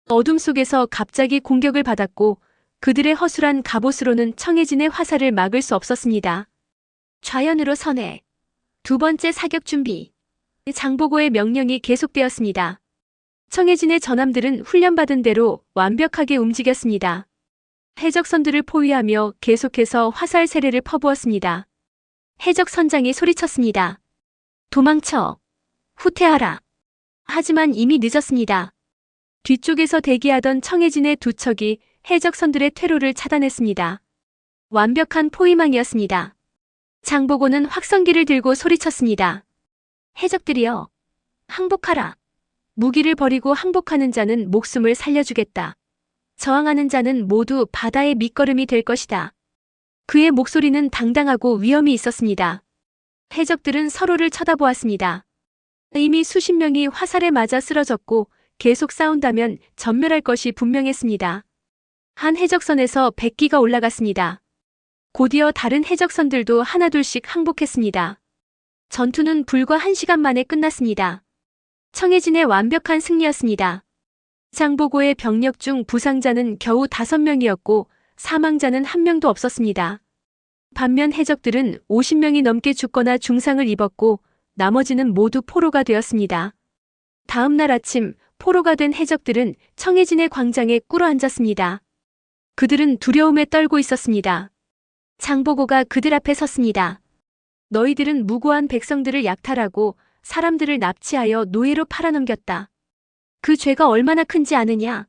어둠 속에서 갑자기 공격을 받았고 그들의 허술한 갑옷으로는 청해진의 화살을 막을 수 없었습니다. 좌연으로 선회. 두 번째 사격 준비. 장보고의 명령이 계속되었습니다. 청해진의 전함들은 훈련받은 대로 완벽하게 움직였습니다. 해적선들을 포위하며 계속해서 화살 세례를 퍼부었습니다. 해적선장이 소리쳤습니다. 도망쳐. 후퇴하라. 하지만 이미 늦었습니다. 뒤쪽에서 대기하던 청해진의 두 척이 해적선들의 퇴로를 차단했습니다. 완벽한 포위망이었습니다. 장보고는 확성기를 들고 소리쳤습니다. 해적들이여, 항복하라. 무기를 버리고 항복하는 자는 목숨을 살려주겠다. 저항하는 자는 모두 바다의 밑거름이 될 것이다. 그의 목소리는 당당하고 위엄이 있었습니다. 해적들은 서로를 쳐다보았습니다. 이미 수십 명이 화살에 맞아 쓰러졌고 계속 싸운다면 전멸할 것이 분명했습니다. 한 해적선에서 100기가 올라갔습니다. 곧이어 다른 해적선들도 하나둘씩 항복했습니다. 전투는 불과 1시간 만에 끝났습니다. 청해진의 완벽한 승리였습니다. 장보고의 병력 중 부상자는 겨우 5명이었고 사망자는 1명도 없었습니다. 반면 해적들은 50명이 넘게 죽거나 중상을 입었고 나머지는 모두 포로가 되었습니다. 다음 날 아침 포로가 된 해적들은 청해진의 광장에 꿇어앉았습니다. 그들은 두려움에 떨고 있었습니다. 장보고가 그들 앞에 섰습니다. 너희들은 무고한 백성들을 약탈하고 사람들을 납치하여 노예로 팔아넘겼다. 그 죄가 얼마나 큰지 아느냐?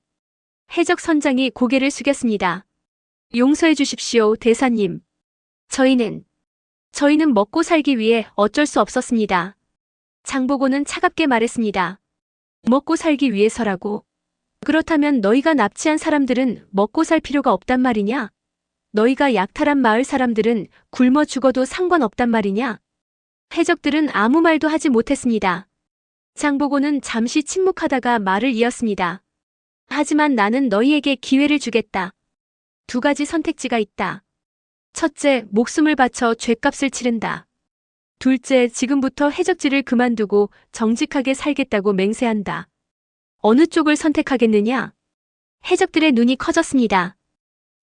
해적 선장이 고개를 숙였습니다. 용서해 주십시오, 대사님. 저희는 먹고 살기 위해 어쩔 수 없었습니다. 장보고는 차갑게 말했습니다. 먹고 살기 위해서라고? 그렇다면 너희가 납치한 사람들은 먹고 살 필요가 없단 말이냐? 너희가 약탈한 마을 사람들은 굶어 죽어도 상관없단 말이냐? 해적들은 아무 말도 하지 못했습니다. 장보고는 잠시 침묵하다가 말을 이었습니다. 하지만 나는 너희에게 기회를 주겠다. 2가지 선택지가 있다. 첫째, 목숨을 바쳐 죗값을 치른다. 둘째, 지금부터 해적질을 그만두고 정직하게 살겠다고 맹세한다. 어느 쪽을 선택하겠느냐? 해적들의 눈이 커졌습니다.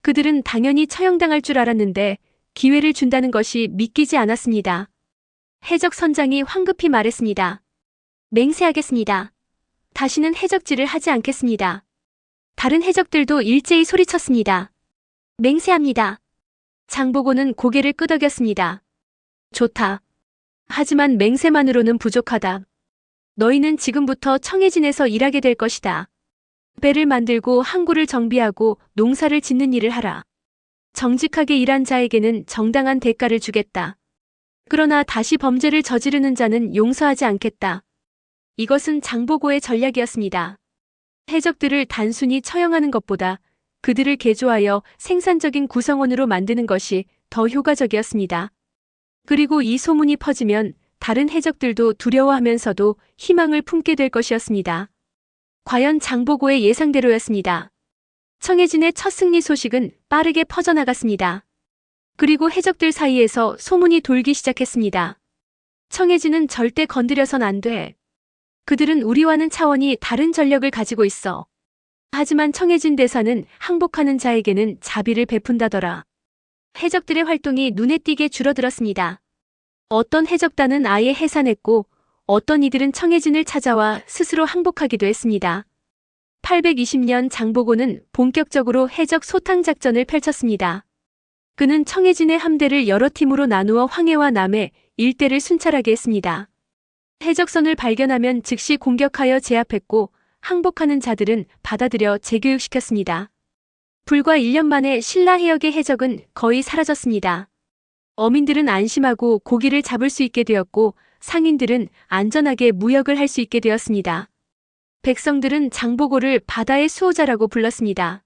그들은 당연히 처형당할 줄 알았는데 기회를 준다는 것이 믿기지 않았습니다. 해적 선장이 황급히 말했습니다. 맹세하겠습니다. 다시는 해적질을 하지 않겠습니다. 다른 해적들도 일제히 소리쳤습니다. 맹세합니다. 장보고는 고개를 끄덕였습니다. 좋다. 하지만 맹세만으로는 부족하다. 너희는 지금부터 청해진에서 일하게 될 것이다. 배를 만들고 항구를 정비하고 농사를 짓는 일을 하라. 정직하게 일한 자에게는 정당한 대가를 주겠다. 그러나 다시 범죄를 저지르는 자는 용서하지 않겠다. 이것은 장보고의 전략이었습니다. 해적들을 단순히 처형하는 것보다 그들을 개조하여 생산적인 구성원으로 만드는 것이 더 효과적이었습니다. 그리고 이 소문이 퍼지면 다른 해적들도 두려워하면서도 희망을 품게 될 것이었습니다. 과연 장보고의 예상대로였습니다. 청해진의 첫 승리 소식은 빠르게 퍼져나갔습니다. 그리고 해적들 사이에서 소문이 돌기 시작했습니다. 청해진은 절대 건드려선 안 돼. 그들은 우리와는 차원이 다른 전력을 가지고 있어. 하지만 청해진 대사는 항복하는 자에게는 자비를 베푼다더라. 해적들의 활동이 눈에 띄게 줄어들었습니다. 어떤 해적단은 아예 해산했고 어떤 이들은 청해진을 찾아와 스스로 항복하기도 했습니다. 820년 장보고는 본격적으로 해적 소탕 작전을 펼쳤습니다. 그는 청해진의 함대를 여러 팀으로 나누어 황해와 남해 일대를 순찰하게 했습니다. 해적선을 발견하면 즉시 공격하여 제압했고 항복하는 자들은 받아들여 재교육시켰습니다. 불과 1년 만에 신라 해역의 해적은 거의 사라졌습니다. 어민들은 안심하고 고기를 잡을 수 있게 되었고 상인들은 안전하게 무역을 할 수 있게 되었습니다. 백성들은 장보고를 바다의 수호자라고 불렀습니다.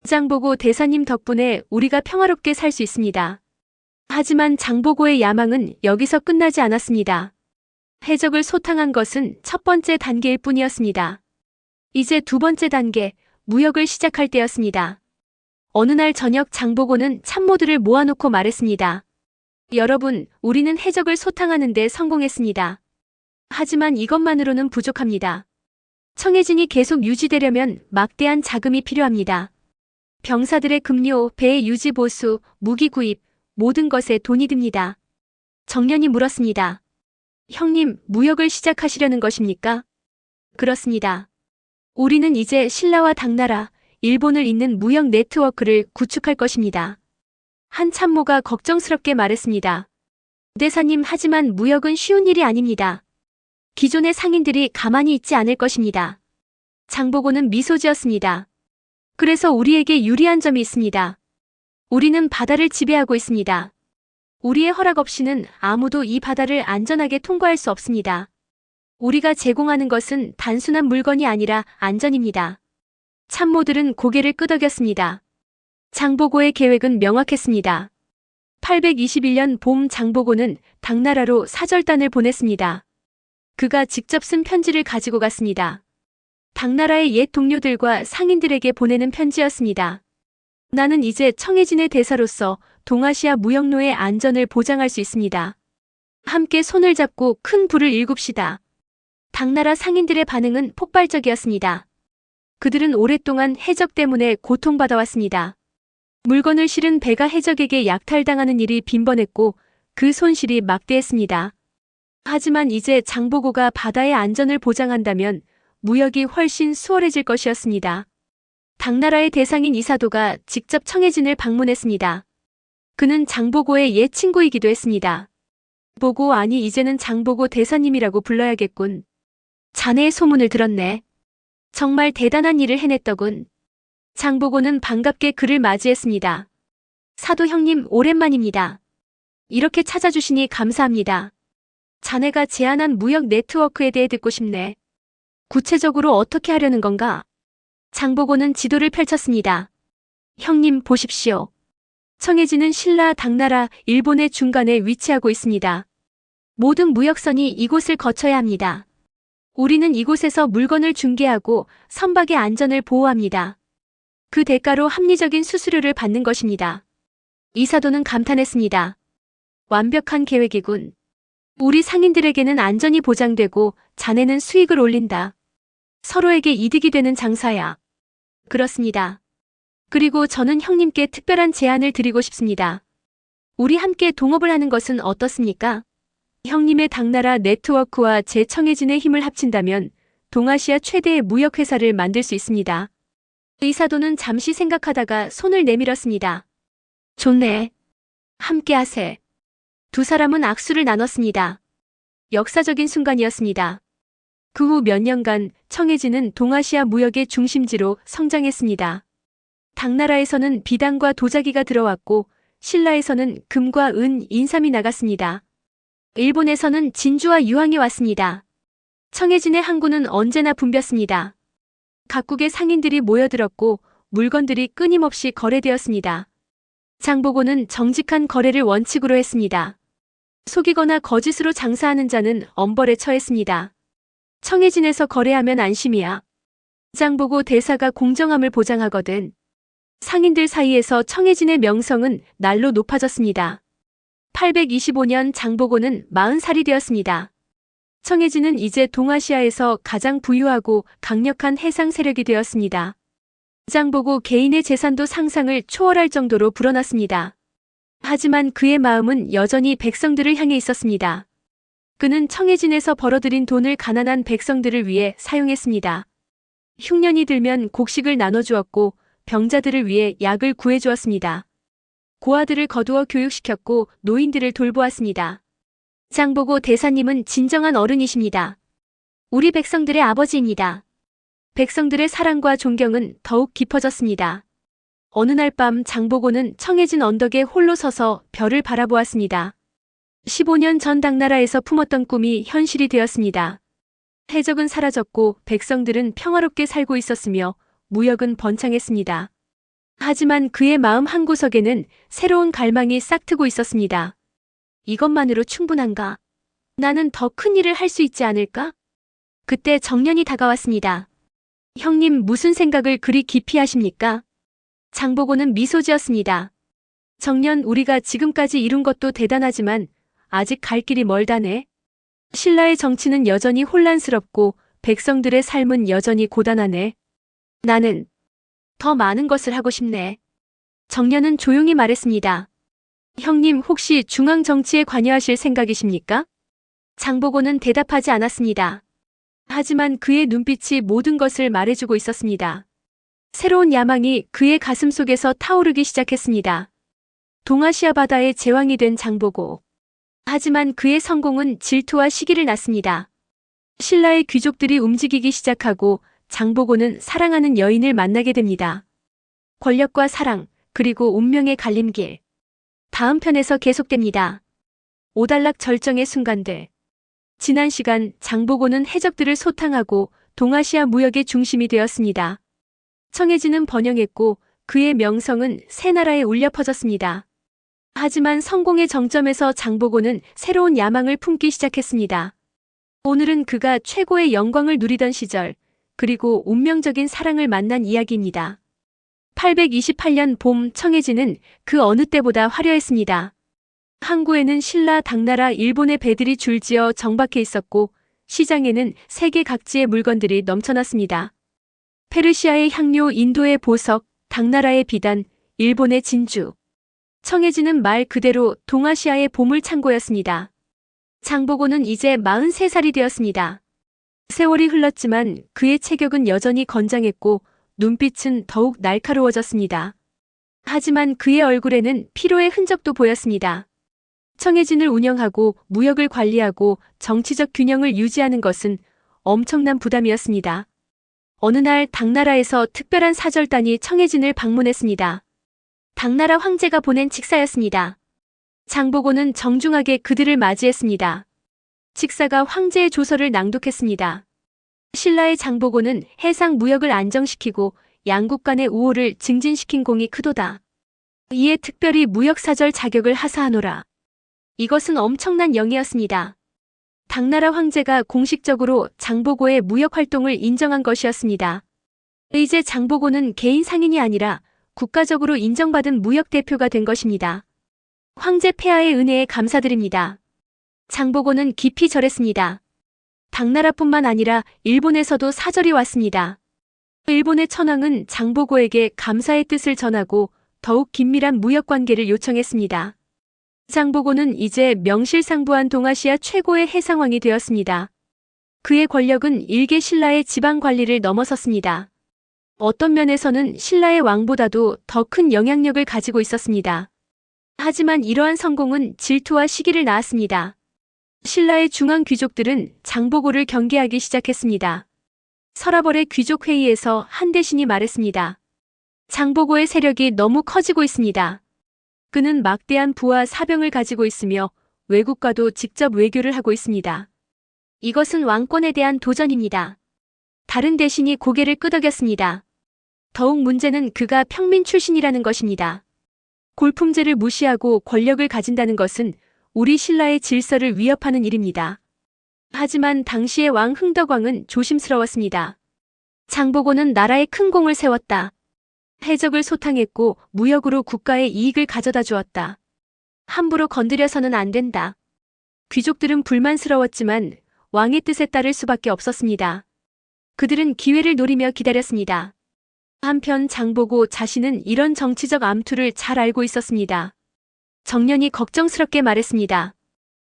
장보고 대사님 덕분에 우리가 평화롭게 살 수 있습니다. 하지만 장보고의 야망은 여기서 끝나지 않았습니다. 해적을 소탕한 것은 첫 번째 단계일 뿐이었습니다. 이제 두 번째 단계, 무역을 시작할 때였습니다. 어느 날 저녁 장보고는 참모들을 모아놓고 말했습니다. 여러분, 우리는 해적을 소탕하는 데 성공했습니다. 하지만 이것만으로는 부족합니다. 청해진이 계속 유지되려면 막대한 자금이 필요합니다. 병사들의 급료, 배 유지 보수, 무기 구입, 모든 것에 돈이 듭니다. 정년이 물었습니다. 형님, 무역을 시작하시려는 것입니까? 그렇습니다. 우리는 이제 신라와 당나라, 일본을 잇는 무역 네트워크를 구축할 것입니다. 한 참모가 걱정스럽게 말했습니다. 대사님, 하지만 무역은 쉬운 일이 아닙니다. 기존의 상인들이 가만히 있지 않을 것입니다. 장보고는 미소 지었습니다. 그래서 우리에게 유리한 점이 있습니다. 우리는 바다를 지배하고 있습니다. 우리의 허락 없이는 아무도 이 바다를 안전하게 통과할 수 없습니다. 우리가 제공하는 것은 단순한 물건이 아니라 안전입니다. 참모들은 고개를 끄덕였습니다. 장보고의 계획은 명확했습니다. 821년 봄 장보고는 당나라로 사절단을 보냈습니다. 그가 직접 쓴 편지를 가지고 갔습니다. 당나라의 옛 동료들과 상인들에게 보내는 편지였습니다. 나는 이제 청해진의 대사로서 동아시아 무역로의 안전을 보장할 수 있습니다. 함께 손을 잡고 큰 불을 일굽시다. 당나라 상인들의 반응은 폭발적이었습니다. 그들은 오랫동안 해적 때문에 고통받아왔습니다. 물건을 실은 배가 해적에게 약탈당하는 일이 빈번했고 그 손실이 막대했습니다. 하지만 이제 장보고가 바다의 안전을 보장한다면 무역이 훨씬 수월해질 것이었습니다. 당나라의 대상인 이사도가 직접 청해진을 방문했습니다. 그는 장보고의 옛 친구이기도 했습니다. 보고, 아니 이제는 장보고 대사님이라고 불러야겠군. 자네의 소문을 들었네. 정말 대단한 일을 해냈더군. 장보고는 반갑게 그를 맞이했습니다. 사도 형님, 오랜만입니다. 이렇게 찾아주시니 감사합니다. 자네가 제안한 무역 네트워크에 대해 듣고 싶네. 구체적으로 어떻게 하려는 건가? 장보고는 지도를 펼쳤습니다. 형님, 보십시오. 청해진은 신라, 당나라, 일본의 중간에 위치하고 있습니다. 모든 무역선이 이곳을 거쳐야 합니다. 우리는 이곳에서 물건을 중개하고 선박의 안전을 보호합니다. 그 대가로 합리적인 수수료를 받는 것입니다. 이사도는 감탄했습니다. 완벽한 계획이군. 우리 상인들에게는 안전이 보장되고 자네는 수익을 올린다. 서로에게 이득이 되는 장사야. 그렇습니다. 그리고 저는 형님께 특별한 제안을 드리고 싶습니다. 우리 함께 동업을 하는 것은 어떻습니까? 형님의 당나라 네트워크와 제 청해진의 힘을 합친다면 동아시아 최대의 무역회사를 만들 수 있습니다. 이사도는 잠시 생각하다가 손을 내밀었습니다. 좋네. 함께 하세. 두 사람은 악수를 나눴습니다. 역사적인 순간이었습니다. 그 후 몇 년간 청해진은 동아시아 무역의 중심지로 성장했습니다. 당나라에서는 비단과 도자기가 들어왔고 신라에서는 금과 은, 인삼이 나갔습니다. 일본에서는 진주와 유황이 왔습니다. 청해진의 항구는 언제나 붐볐습니다. 각국의 상인들이 모여들었고 물건들이 끊임없이 거래되었습니다. 장보고는 정직한 거래를 원칙으로 했습니다. 속이거나 거짓으로 장사하는 자는 엄벌에 처했습니다. 청해진에서 거래하면 안심이야. 장보고 대사가 공정함을 보장하거든. 상인들 사이에서 청해진의 명성은 날로 높아졌습니다. 825년 장보고는 40살이 되었습니다. 청해진은 이제 동아시아에서 가장 부유하고 강력한 해상 세력이 되었습니다. 장보고 개인의 재산도 상상을 초월할 정도로 불어났습니다. 하지만 그의 마음은 여전히 백성들을 향해 있었습니다. 그는 청해진에서 벌어들인 돈을 가난한 백성들을 위해 사용했습니다. 흉년이 들면 곡식을 나눠주었고 병자들을 위해 약을 구해주었습니다. 고아들을 거두어 교육시켰고 노인들을 돌보았습니다. 장보고 대사님은 진정한 어른이십니다. 우리 백성들의 아버지입니다. 백성들의 사랑과 존경은 더욱 깊어졌습니다. 어느 날 밤 장보고는 청해진 언덕에 홀로 서서 별을 바라보았습니다. 15년 전 당나라에서 품었던 꿈이 현실이 되었습니다. 해적은 사라졌고 백성들은 평화롭게 살고 있었으며 무역은 번창했습니다. 하지만 그의 마음 한구석에는 새로운 갈망이 싹트고 있었습니다. 이것만으로 충분한가? 나는 더 큰 일을 할 수 있지 않을까? 그때 정년이 다가왔습니다. 형님, 무슨 생각을 그리 깊이 하십니까? 장보고는 미소 지었습니다. 정년, 우리가 지금까지 이룬 것도 대단하지만 아직 갈 길이 멀다네. 신라의 정치는 여전히 혼란스럽고 백성들의 삶은 여전히 고단하네. 나는 더 많은 것을 하고 싶네. 정년은 조용히 말했습니다. 형님, 혹시 중앙 정치에 관여하실 생각이십니까? 장보고는 대답하지 않았습니다. 하지만 그의 눈빛이 모든 것을 말해주고 있었습니다. 새로운 야망이 그의 가슴 속에서 타오르기 시작했습니다. 동아시아 바다의 제왕이 된 장보고. 하지만 그의 성공은 질투와 시기를 낳습니다. 신라의 귀족들이 움직이기 시작하고 장보고는 사랑하는 여인을 만나게 됩니다. 권력과 사랑, 그리고 운명의 갈림길. 다음 편에서 계속됩니다. 오달락 절정의 순간들. 지난 시간 장보고는 해적들을 소탕하고 동아시아 무역의 중심이 되었습니다. 청해진은 번영했고 그의 명성은 새 나라에 울려 퍼졌습니다. 하지만 성공의 정점에서 장보고는 새로운 야망을 품기 시작했습니다. 오늘은 그가 최고의 영광을 누리던 시절, 그리고 운명적인 사랑을 만난 이야기입니다. 828년 봄 청해진은 그 어느 때보다 화려했습니다. 항구에는 신라, 당나라, 일본의 배들이 줄지어 정박해 있었고 시장에는 세계 각지의 물건들이 넘쳐났습니다. 페르시아의 향료, 인도의 보석, 당나라의 비단, 일본의 진주. 청해진은 말 그대로 동아시아의 보물창고였습니다. 장보고는 이제 43살이 되었습니다. 세월이 흘렀지만 그의 체격은 여전히 건장했고 눈빛은 더욱 날카로워졌습니다. 하지만 그의 얼굴에는 피로의 흔적도 보였습니다. 청해진을 운영하고 무역을 관리하고 정치적 균형을 유지하는 것은 엄청난 부담이었습니다. 어느 날 당나라에서 특별한 사절단이 청해진을 방문했습니다. 당나라 황제가 보낸 직사였습니다. 장보고는 정중하게 그들을 맞이했습니다. 직사가 황제의 조서를 낭독했습니다. 신라의 장보고는 해상 무역을 안정시키고 양국 간의 우호를 증진시킨 공이 크도다. 이에 특별히 무역사절 자격을 하사하노라. 이것은 엄청난 영이었습니다. 당나라 황제가 공식적으로 장보고의 무역 활동을 인정한 것이었습니다. 이제 장보고는 개인 상인이 아니라 국가적으로 인정받은 무역 대표가 된 것입니다. 황제 폐하의 은혜에 감사드립니다. 장보고는 깊이 절했습니다. 당나라뿐만 아니라 일본에서도 사절이 왔습니다. 일본의 천황은 장보고에게 감사의 뜻을 전하고 더욱 긴밀한 무역 관계를 요청했습니다. 장보고는 이제 명실상부한 동아시아 최고의 해상왕이 되었습니다. 그의 권력은 일개 신라의 지방 관리를 넘어섰습니다. 어떤 면에서는 신라의 왕보다도 더 큰 영향력을 가지고 있었습니다. 하지만 이러한 성공은 질투와 시기를 낳았습니다. 신라의 중앙 귀족들은 장보고를 경계하기 시작했습니다. 서라벌의 귀족회의에서 한 대신이 말했습니다. 장보고의 세력이 너무 커지고 있습니다. 그는 막대한 부와 사병을 가지고 있으며 외국과도 직접 외교를 하고 있습니다. 이것은 왕권에 대한 도전입니다. 다른 대신이 고개를 끄덕였습니다. 더욱 문제는 그가 평민 출신이라는 것입니다. 골품제를 무시하고 권력을 가진다는 것은 우리 신라의 질서를 위협하는 일입니다. 하지만 당시의 왕 흥덕왕은 조심스러웠습니다. 장보고는 나라에 큰 공을 세웠다. 해적을 소탕했고 무역으로 국가의 이익을 가져다 주었다. 함부로 건드려서는 안 된다. 귀족들은 불만스러웠지만 왕의 뜻에 따를 수밖에 없었습니다. 그들은 기회를 노리며 기다렸습니다. 한편 장보고 자신은 이런 정치적 암투를 잘 알고 있었습니다. 정년이 걱정스럽게 말했습니다.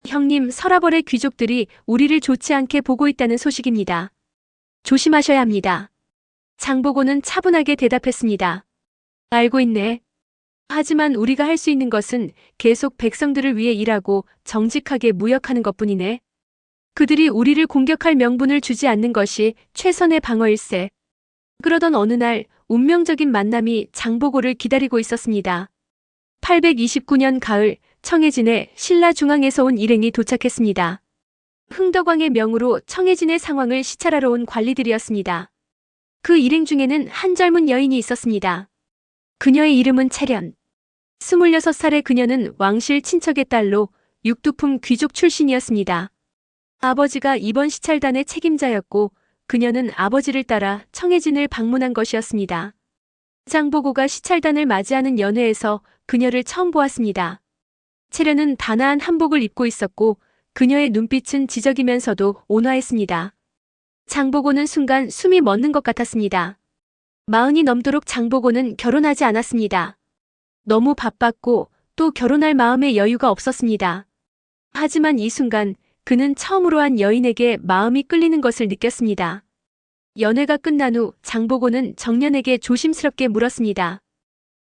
형님, 서라벌의 귀족들이 우리를 좋지 않게 보고 있다는 소식입니다. 조심하셔야 합니다. 장보고는 차분하게 대답했습니다. 알고 있네. 하지만 우리가 할 수 있는 것은 계속 백성들을 위해 일하고 정직하게 무역하는 것뿐이네. 그들이 우리를 공격할 명분을 주지 않는 것이 최선의 방어일세. 그러던 어느 날 운명적인 만남이 장보고를 기다리고 있었습니다. 829년 가을 청해진에 신라 중앙에서 온 일행이 도착했습니다. 흥덕왕의 명으로 청해진의 상황을 시찰하러 온 관리들이었습니다. 그 일행 중에는 한 젊은 여인이 있었습니다. 그녀의 이름은 채련. 26살의 그녀는 왕실 친척의 딸로 육두품 귀족 출신이었습니다. 아버지가 이번 시찰단의 책임자였고 그녀는 아버지를 따라 청해진을 방문한 것이었습니다. 장보고가 시찰단을 맞이하는 연회에서 그녀를 처음 보았습니다. 채련은 단아한 한복을 입고 있었고 그녀의 눈빛은 지적이면서도 온화했습니다. 장보고는 순간 숨이 멎는 것 같았습니다. 40이 넘도록 장보고는 결혼하지 않았습니다. 너무 바빴고 또 결혼할 마음의 여유가 없었습니다. 하지만 이 순간 그는 처음으로 한 여인에게 마음이 끌리는 것을 느꼈습니다. 연회가 끝난 후 장보고는 정년에게 조심스럽게 물었습니다.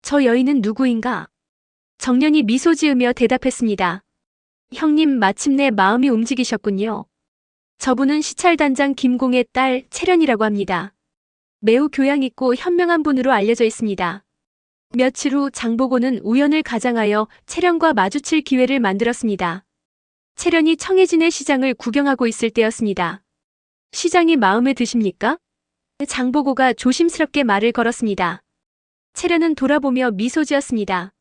저 여인은 누구인가? 정년이 미소 지으며 대답했습니다. 형님, 마침내 마음이 움직이셨군요. 저분은 시찰단장 김공의 딸 채련이라고 합니다. 매우 교양 있고 현명한 분으로 알려져 있습니다. 며칠 후 장보고는 우연을 가장하여 채련과 마주칠 기회를 만들었습니다. 채련이 청해진의 시장을 구경하고 있을 때였습니다. 시장이 마음에 드십니까? 장보고가 조심스럽게 말을 걸었습니다. 채련은 돌아보며 미소 지었습니다.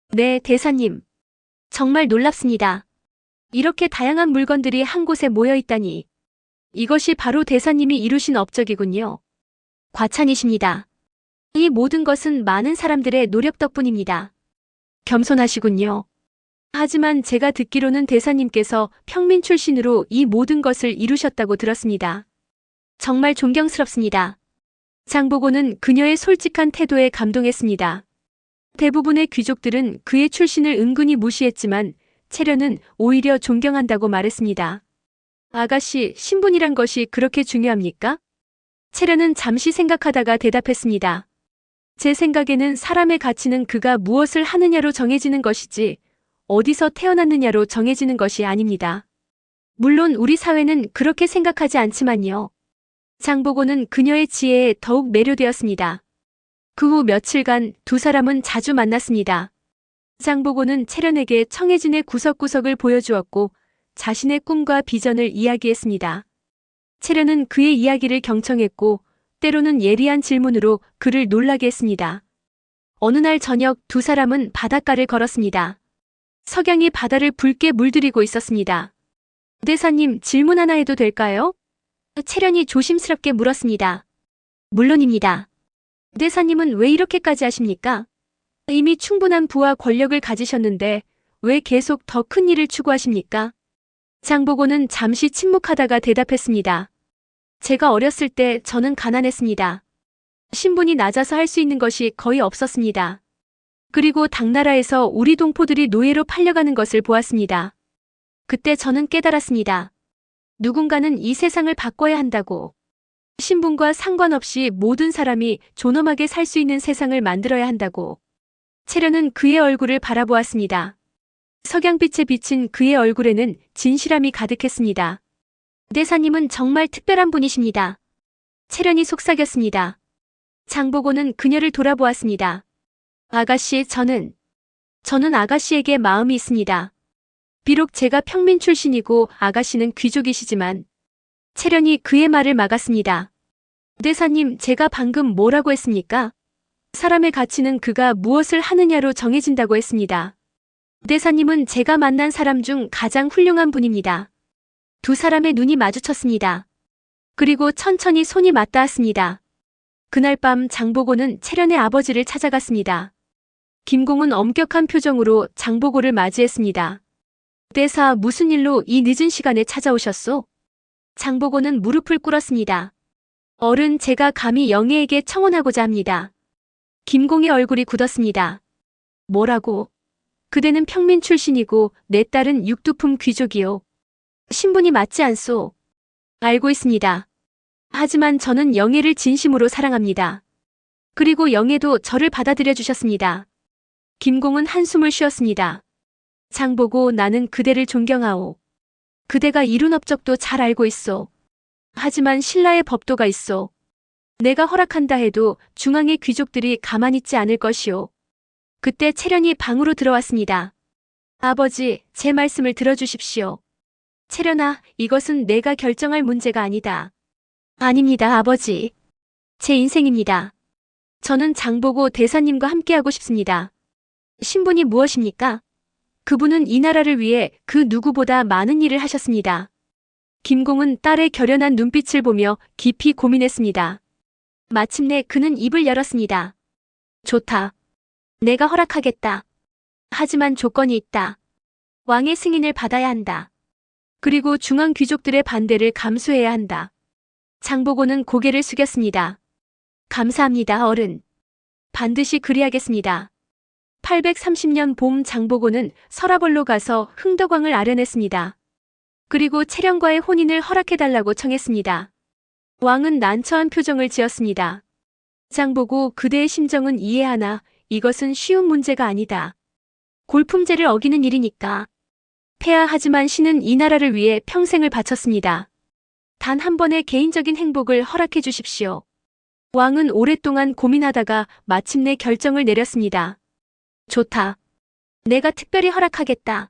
네, 대사님. 정말 놀랍습니다. 이렇게 다양한 물건들이 한 곳에 모여 있다니. 이것이 바로 대사님이 이루신 업적이군요. 과찬이십니다. 이 모든 것은 많은 사람들의 노력 덕분입니다. 겸손하시군요. 하지만 제가 듣기로는 대사님께서 평민 출신으로 이 모든 것을 이루셨다고 들었습니다. 정말 존경스럽습니다. 장보고는 그녀의 솔직한 태도에 감동했습니다. 대부분의 귀족들은 그의 출신을 은근히 무시했지만 채련은 오히려 존경한다고 말했습니다. 아가씨, 신분이란 것이 그렇게 중요합니까? 채련은 잠시 생각하다가 대답했습니다. 제 생각에는 사람의 가치는 그가 무엇을 하느냐로 정해지는 것이지 어디서 태어났느냐로 정해지는 것이 아닙니다. 물론 우리 사회는 그렇게 생각하지 않지만요. 장보고는 그녀의 지혜에 더욱 매료되었습니다. 그 후 며칠간 두 사람은 자주 만났습니다. 장보고는 채련에게 청해진의 구석구석을 보여주었고 자신의 꿈과 비전을 이야기했습니다. 채련은 그의 이야기를 경청했고 때로는 예리한 질문으로 그를 놀라게 했습니다. 어느 날 저녁 두 사람은 바닷가를 걸었습니다. 석양이 바다를 붉게 물들이고 있었습니다. 대사님, 질문 하나 해도 될까요? 채련이 조심스럽게 물었습니다. 물론입니다. 대사님은 왜 이렇게까지 하십니까? 이미 충분한 부와 권력을 가지셨는데 왜 계속 더 큰 일을 추구하십니까? 장보고는 잠시 침묵하다가 대답했습니다. 제가 어렸을 때 저는 가난했습니다. 신분이 낮아서 할 수 있는 것이 거의 없었습니다. 그리고 당나라에서 우리 동포들이 노예로 팔려가는 것을 보았습니다. 그때 저는 깨달았습니다. 누군가는 이 세상을 바꿔야 한다고. 신분과 상관없이 모든 사람이 존엄하게 살 수 있는 세상을 만들어야 한다고. 채련은 그의 얼굴을 바라보았습니다. 석양빛에 비친 그의 얼굴에는 진실함이 가득했습니다. 대사님은 정말 특별한 분이십니다. 채련이 속삭였습니다. 장보고는 그녀를 돌아보았습니다. 아가씨, 저는 아가씨에게 마음이 있습니다. 비록 제가 평민 출신이고 아가씨는 귀족이시지만 채련이 그의 말을 막았습니다. 대사님, 제가 방금 뭐라고 했습니까? 사람의 가치는 그가 무엇을 하느냐로 정해진다고 했습니다. 대사님은 제가 만난 사람 중 가장 훌륭한 분입니다. 두 사람의 눈이 마주쳤습니다. 그리고 천천히 손이 맞닿았습니다. 그날 밤 장보고는 채련의 아버지를 찾아갔습니다. 김공은 엄격한 표정으로 장보고를 맞이했습니다. 대사, 무슨 일로 이 늦은 시간에 찾아오셨소? 장보고는 무릎을 꿇었습니다. 어른, 제가 감히 영예에게 청혼하고자 합니다. 김공의 얼굴이 굳었습니다. 뭐라고? 그대는 평민 출신이고 내 딸은 육두품 귀족이요. 신분이 맞지 않소. 알고 있습니다. 하지만 저는 영예를 진심으로 사랑합니다. 그리고 영예도 저를 받아들여 주셨습니다. 김공은 한숨을 쉬었습니다. 장보고, 나는 그대를 존경하오. 그대가 이룬 업적도 잘 알고 있소. 하지만 신라의 법도가 있소. 내가 허락한다 해도 중앙의 귀족들이 가만히 있지 않을 것이오. 그때 채련이 방으로 들어왔습니다. 아버지, 제 말씀을 들어주십시오. 채련아, 이것은 내가 결정할 문제가 아니다. 아닙니다, 아버지. 제 인생입니다. 저는 장보고 대사님과 함께하고 싶습니다. 신분이 무엇입니까? 그분은 이 나라를 위해 그 누구보다 많은 일을 하셨습니다. 김공은 딸의 결연한 눈빛을 보며 깊이 고민했습니다. 마침내 그는 입을 열었습니다. 좋다. 내가 허락하겠다. 하지만 조건이 있다. 왕의 승인을 받아야 한다. 그리고 중앙 귀족들의 반대를 감수해야 한다. 장보고는 고개를 숙였습니다. 감사합니다, 어른. 반드시 그리하겠습니다. 830년 봄 장보고는 서라벌로 가서 흥덕왕을 아련했습니다. 그리고 채령과의 혼인을 허락해달라고 청했습니다. 왕은 난처한 표정을 지었습니다. 장보고, 그대의 심정은 이해하나 이것은 쉬운 문제가 아니다. 골품제를 어기는 일이니까. 폐하하지만 신은 이 나라를 위해 평생을 바쳤습니다. 단 한 번의 개인적인 행복을 허락해 주십시오. 왕은 오랫동안 고민하다가 마침내 결정을 내렸습니다. 좋다. 내가 특별히 허락하겠다.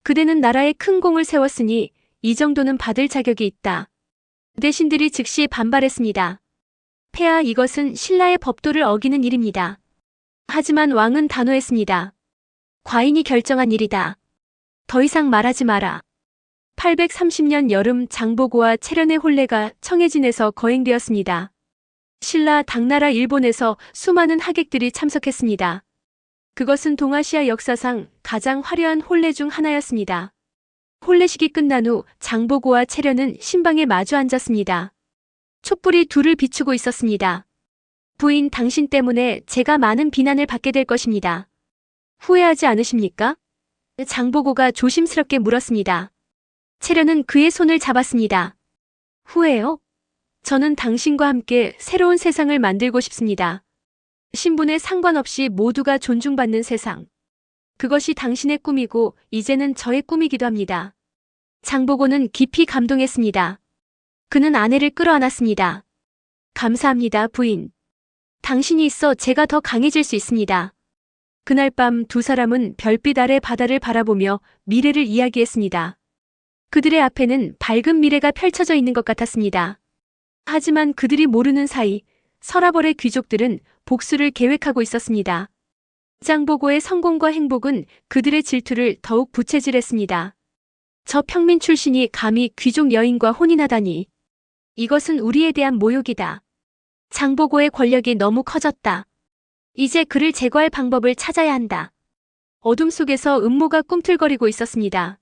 그대는 나라에 큰 공을 세웠으니 이 정도는 받을 자격이 있다. 대신들이 즉시 반발했습니다. 폐하, 이것은 신라의 법도를 어기는 일입니다. 하지만 왕은 단호했습니다. 과인이 결정한 일이다. 더 이상 말하지 마라. 830년 여름 장보고와 채련의 혼례가 청해진에서 거행되었습니다. 신라 당나라 일본에서 수많은 하객들이 참석했습니다. 그것은 동아시아 역사상 가장 화려한 혼례 중 하나였습니다. 혼례식이 끝난 후 장보고와 채련은 신방에 마주 앉았습니다. 촛불이 둘을 비추고 있었습니다. 부인, 당신 때문에 제가 많은 비난을 받게 될 것입니다. 후회하지 않으십니까? 장보고가 조심스럽게 물었습니다. 채련은 그의 손을 잡았습니다. 후회요? 저는 당신과 함께 새로운 세상을 만들고 싶습니다. 신분에 상관없이 모두가 존중받는 세상. 그것이 당신의 꿈이고 이제는 저의 꿈이기도 합니다. 장보고는 깊이 감동했습니다. 그는 아내를 끌어안았습니다. 감사합니다, 부인. 당신이 있어 제가 더 강해질 수 있습니다. 그날 밤 두 사람은 별빛 아래 바다를 바라보며 미래를 이야기했습니다. 그들의 앞에는 밝은 미래가 펼쳐져 있는 것 같았습니다. 하지만 그들이 모르는 사이 서라벌의 귀족들은 복수를 계획하고 있었습니다. 장보고의 성공과 행복은 그들의 질투를 더욱 부채질했습니다. 저 평민 출신이 감히 귀족 여인과 혼인하다니. 이것은 우리에 대한 모욕이다. 장보고의 권력이 너무 커졌다. 이제 그를 제거할 방법을 찾아야 한다. 어둠 속에서 음모가 꿈틀거리고 있었습니다.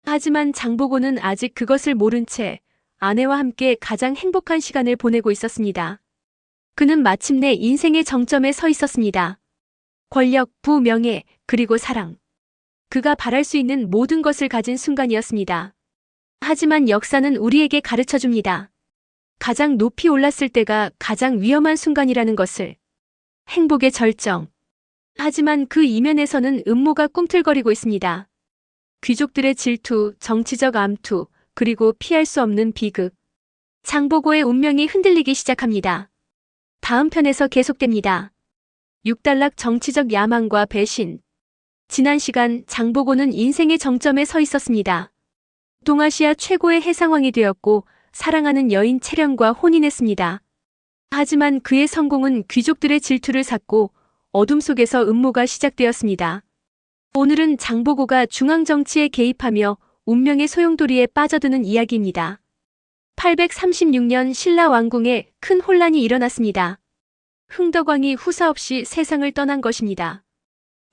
하지만 장보고는 아직 그것을 모른 채 아내와 함께 가장 행복한 시간을 보내고 있었습니다. 그는 마침내 인생의 정점에 서 있었습니다. 권력, 부, 명예, 그리고 사랑. 그가 바랄 수 있는 모든 것을 가진 순간이었습니다. 하지만 역사는 우리에게 가르쳐줍니다. 가장 높이 올랐을 때가 가장 위험한 순간이라는 것을. 행복의 절정. 하지만 그 이면에서는 음모가 꿈틀거리고 있습니다. 귀족들의 질투, 정치적 암투, 그리고 피할 수 없는 비극. 장보고의 운명이 흔들리기 시작합니다. 다음 편에서 계속됩니다. 육달락 정치적 야망과 배신. 지난 시간 장보고는 인생의 정점에 서 있었습니다. 동아시아 최고의 해상왕이 되었고 사랑하는 여인 채령과 혼인했습니다. 하지만 그의 성공은 귀족들의 질투를 샀고 어둠 속에서 음모가 시작되었습니다. 오늘은 장보고가 중앙정치에 개입하며 운명의 소용돌이에 빠져드는 이야기입니다. 836년 신라 왕궁에 큰 혼란이 일어났습니다. 흥덕왕이 후사 없이 세상을 떠난 것입니다.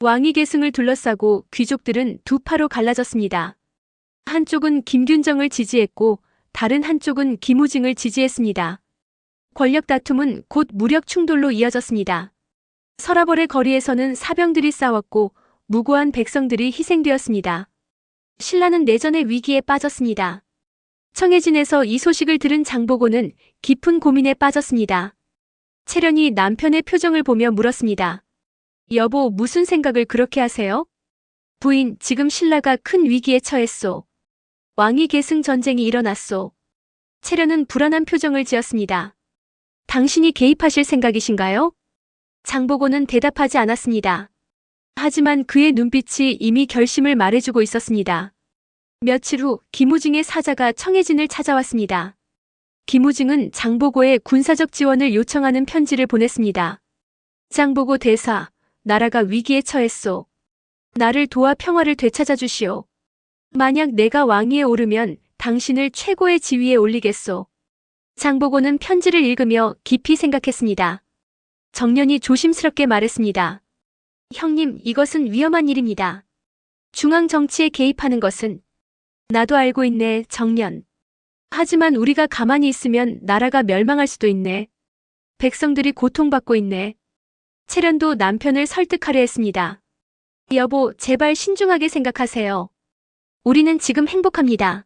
왕위 계승을 둘러싸고 귀족들은 두 파로 갈라졌습니다. 한쪽은 김균정을 지지했고 다른 한쪽은 김우징을 지지했습니다. 권력 다툼은 곧 무력 충돌로 이어졌습니다. 서라벌의 거리에서는 사병들이 싸웠고 무고한 백성들이 희생되었습니다. 신라는 내전의 위기에 빠졌습니다. 청해진에서 이 소식을 들은 장보고는 깊은 고민에 빠졌습니다. 채련이 남편의 표정을 보며 물었습니다. 여보, 무슨 생각을 그렇게 하세요? 부인, 지금 신라가 큰 위기에 처했소. 왕위 계승 전쟁이 일어났소. 채련은 불안한 표정을 지었습니다. 당신이 개입하실 생각이신가요? 장보고는 대답하지 않았습니다. 하지만 그의 눈빛이 이미 결심을 말해주고 있었습니다. 며칠 후 김우징의 사자가 청해진을 찾아왔습니다. 김우징은 장보고의 군사적 지원을 요청하는 편지를 보냈습니다. 장보고 대사, 나라가 위기에 처했소. 나를 도와 평화를 되찾아 주시오. 만약 내가 왕위에 오르면 당신을 최고의 지위에 올리겠소. 장보고는 편지를 읽으며 깊이 생각했습니다. 정년이 조심스럽게 말했습니다. 형님, 이것은 위험한 일입니다. 중앙 정치에 개입하는 것은 나도 알고 있네, 정년. 하지만 우리가 가만히 있으면 나라가 멸망할 수도 있네. 백성들이 고통받고 있네. 채련도 남편을 설득하려 했습니다. 여보, 제발 신중하게 생각하세요. 우리는 지금 행복합니다.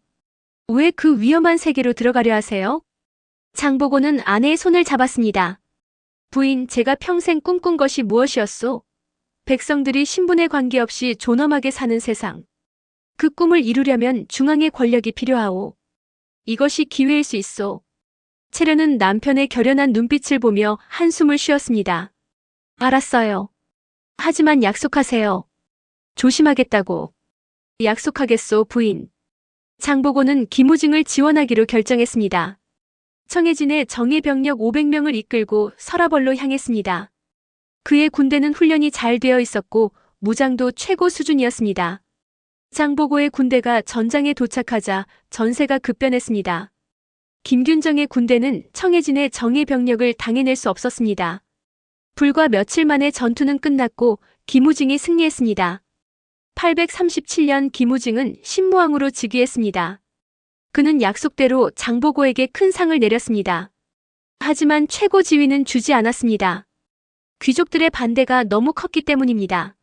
왜 그 위험한 세계로 들어가려 하세요? 장보고는 아내의 손을 잡았습니다. 부인, 제가 평생 꿈꾼 것이 무엇이었소? 백성들이 신분에 관계없이 존엄하게 사는 세상. 그 꿈을 이루려면 중앙의 권력이 필요하오. 이것이 기회일 수 있소. 채련은 남편의 결연한 눈빛을 보며 한숨을 쉬었습니다. 알았어요. 하지만 약속하세요. 조심하겠다고. 약속하겠소, 부인. 장보고는 김우징을 지원하기로 결정했습니다. 청해진에 정예병력 500명을 이끌고 서라벌로 향했습니다. 그의 군대는 훈련이 잘 되어 있었고 무장도 최고 수준이었습니다. 장보고의 군대가 전장에 도착하자 전세가 급변했습니다. 김균정의 군대는 청해진의 정예병력을 당해낼 수 없었습니다. 불과 며칠 만에 전투는 끝났고 김우징이 승리했습니다. 837년 김우징은 신무왕으로 즉위했습니다. 그는 약속대로 장보고에게 큰 상을 내렸습니다. 하지만 최고 지위는 주지 않았습니다. 귀족들의 반대가 너무 컸기 때문입니다.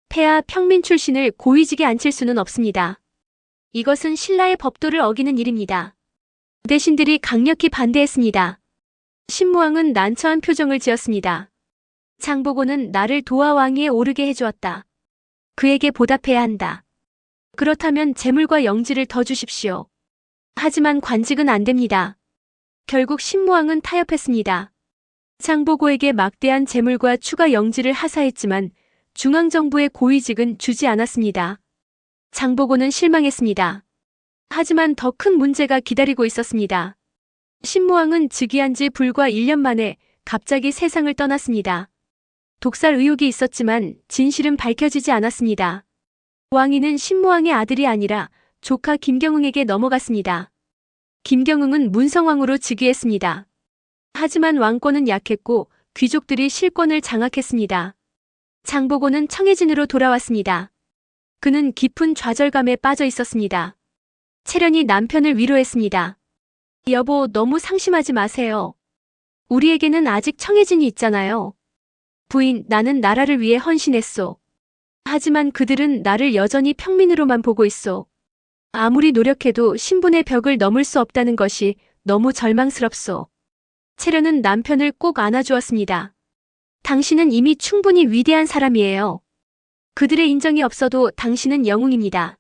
폐하 평민 출신을 고위직에 앉힐 수는 없습니다. 이것은 신라의 법도를 어기는 일입니다. 대신들이 강력히 반대했습니다. 신무왕은 난처한 표정을 지었습니다. 장보고는 나를 도와 왕위에 오르게 해주었다. 그에게 보답해야 한다. 그렇다면 재물과 영지를 더 주십시오. 하지만 관직은 안 됩니다. 결국 신무왕은 타협했습니다. 장보고에게 막대한 재물과 추가 영지를 하사했지만 중앙정부의 고위직은 주지 않았습니다. 장보고는 실망했습니다. 하지만 더 큰 문제가 기다리고 있었습니다. 신무왕은 즉위한 지 불과 1년 만에 갑자기 세상을 떠났습니다. 독살 의혹이 있었지만 진실은 밝혀지지 않았습니다. 왕위는 신무왕의 아들이 아니라 조카 김경응에게 넘어갔습니다. 김경응은 문성왕으로 즉위했습니다. 하지만 왕권은 약했고 귀족들이 실권을 장악했습니다. 장보고는 청해진으로 돌아왔습니다. 그는 깊은 좌절감에 빠져 있었습니다. 채련이 남편을 위로했습니다. 여보, 너무 상심하지 마세요. 우리에게는 아직 청해진이 있잖아요. 부인, 나는 나라를 위해 헌신했소. 하지만 그들은 나를 여전히 평민으로만 보고 있소. 아무리 노력해도 신분의 벽을 넘을 수 없다는 것이 너무 절망스럽소. 채련은 남편을 꼭 안아주었습니다. 당신은 이미 충분히 위대한 사람이에요. 그들의 인정이 없어도 당신은 영웅입니다.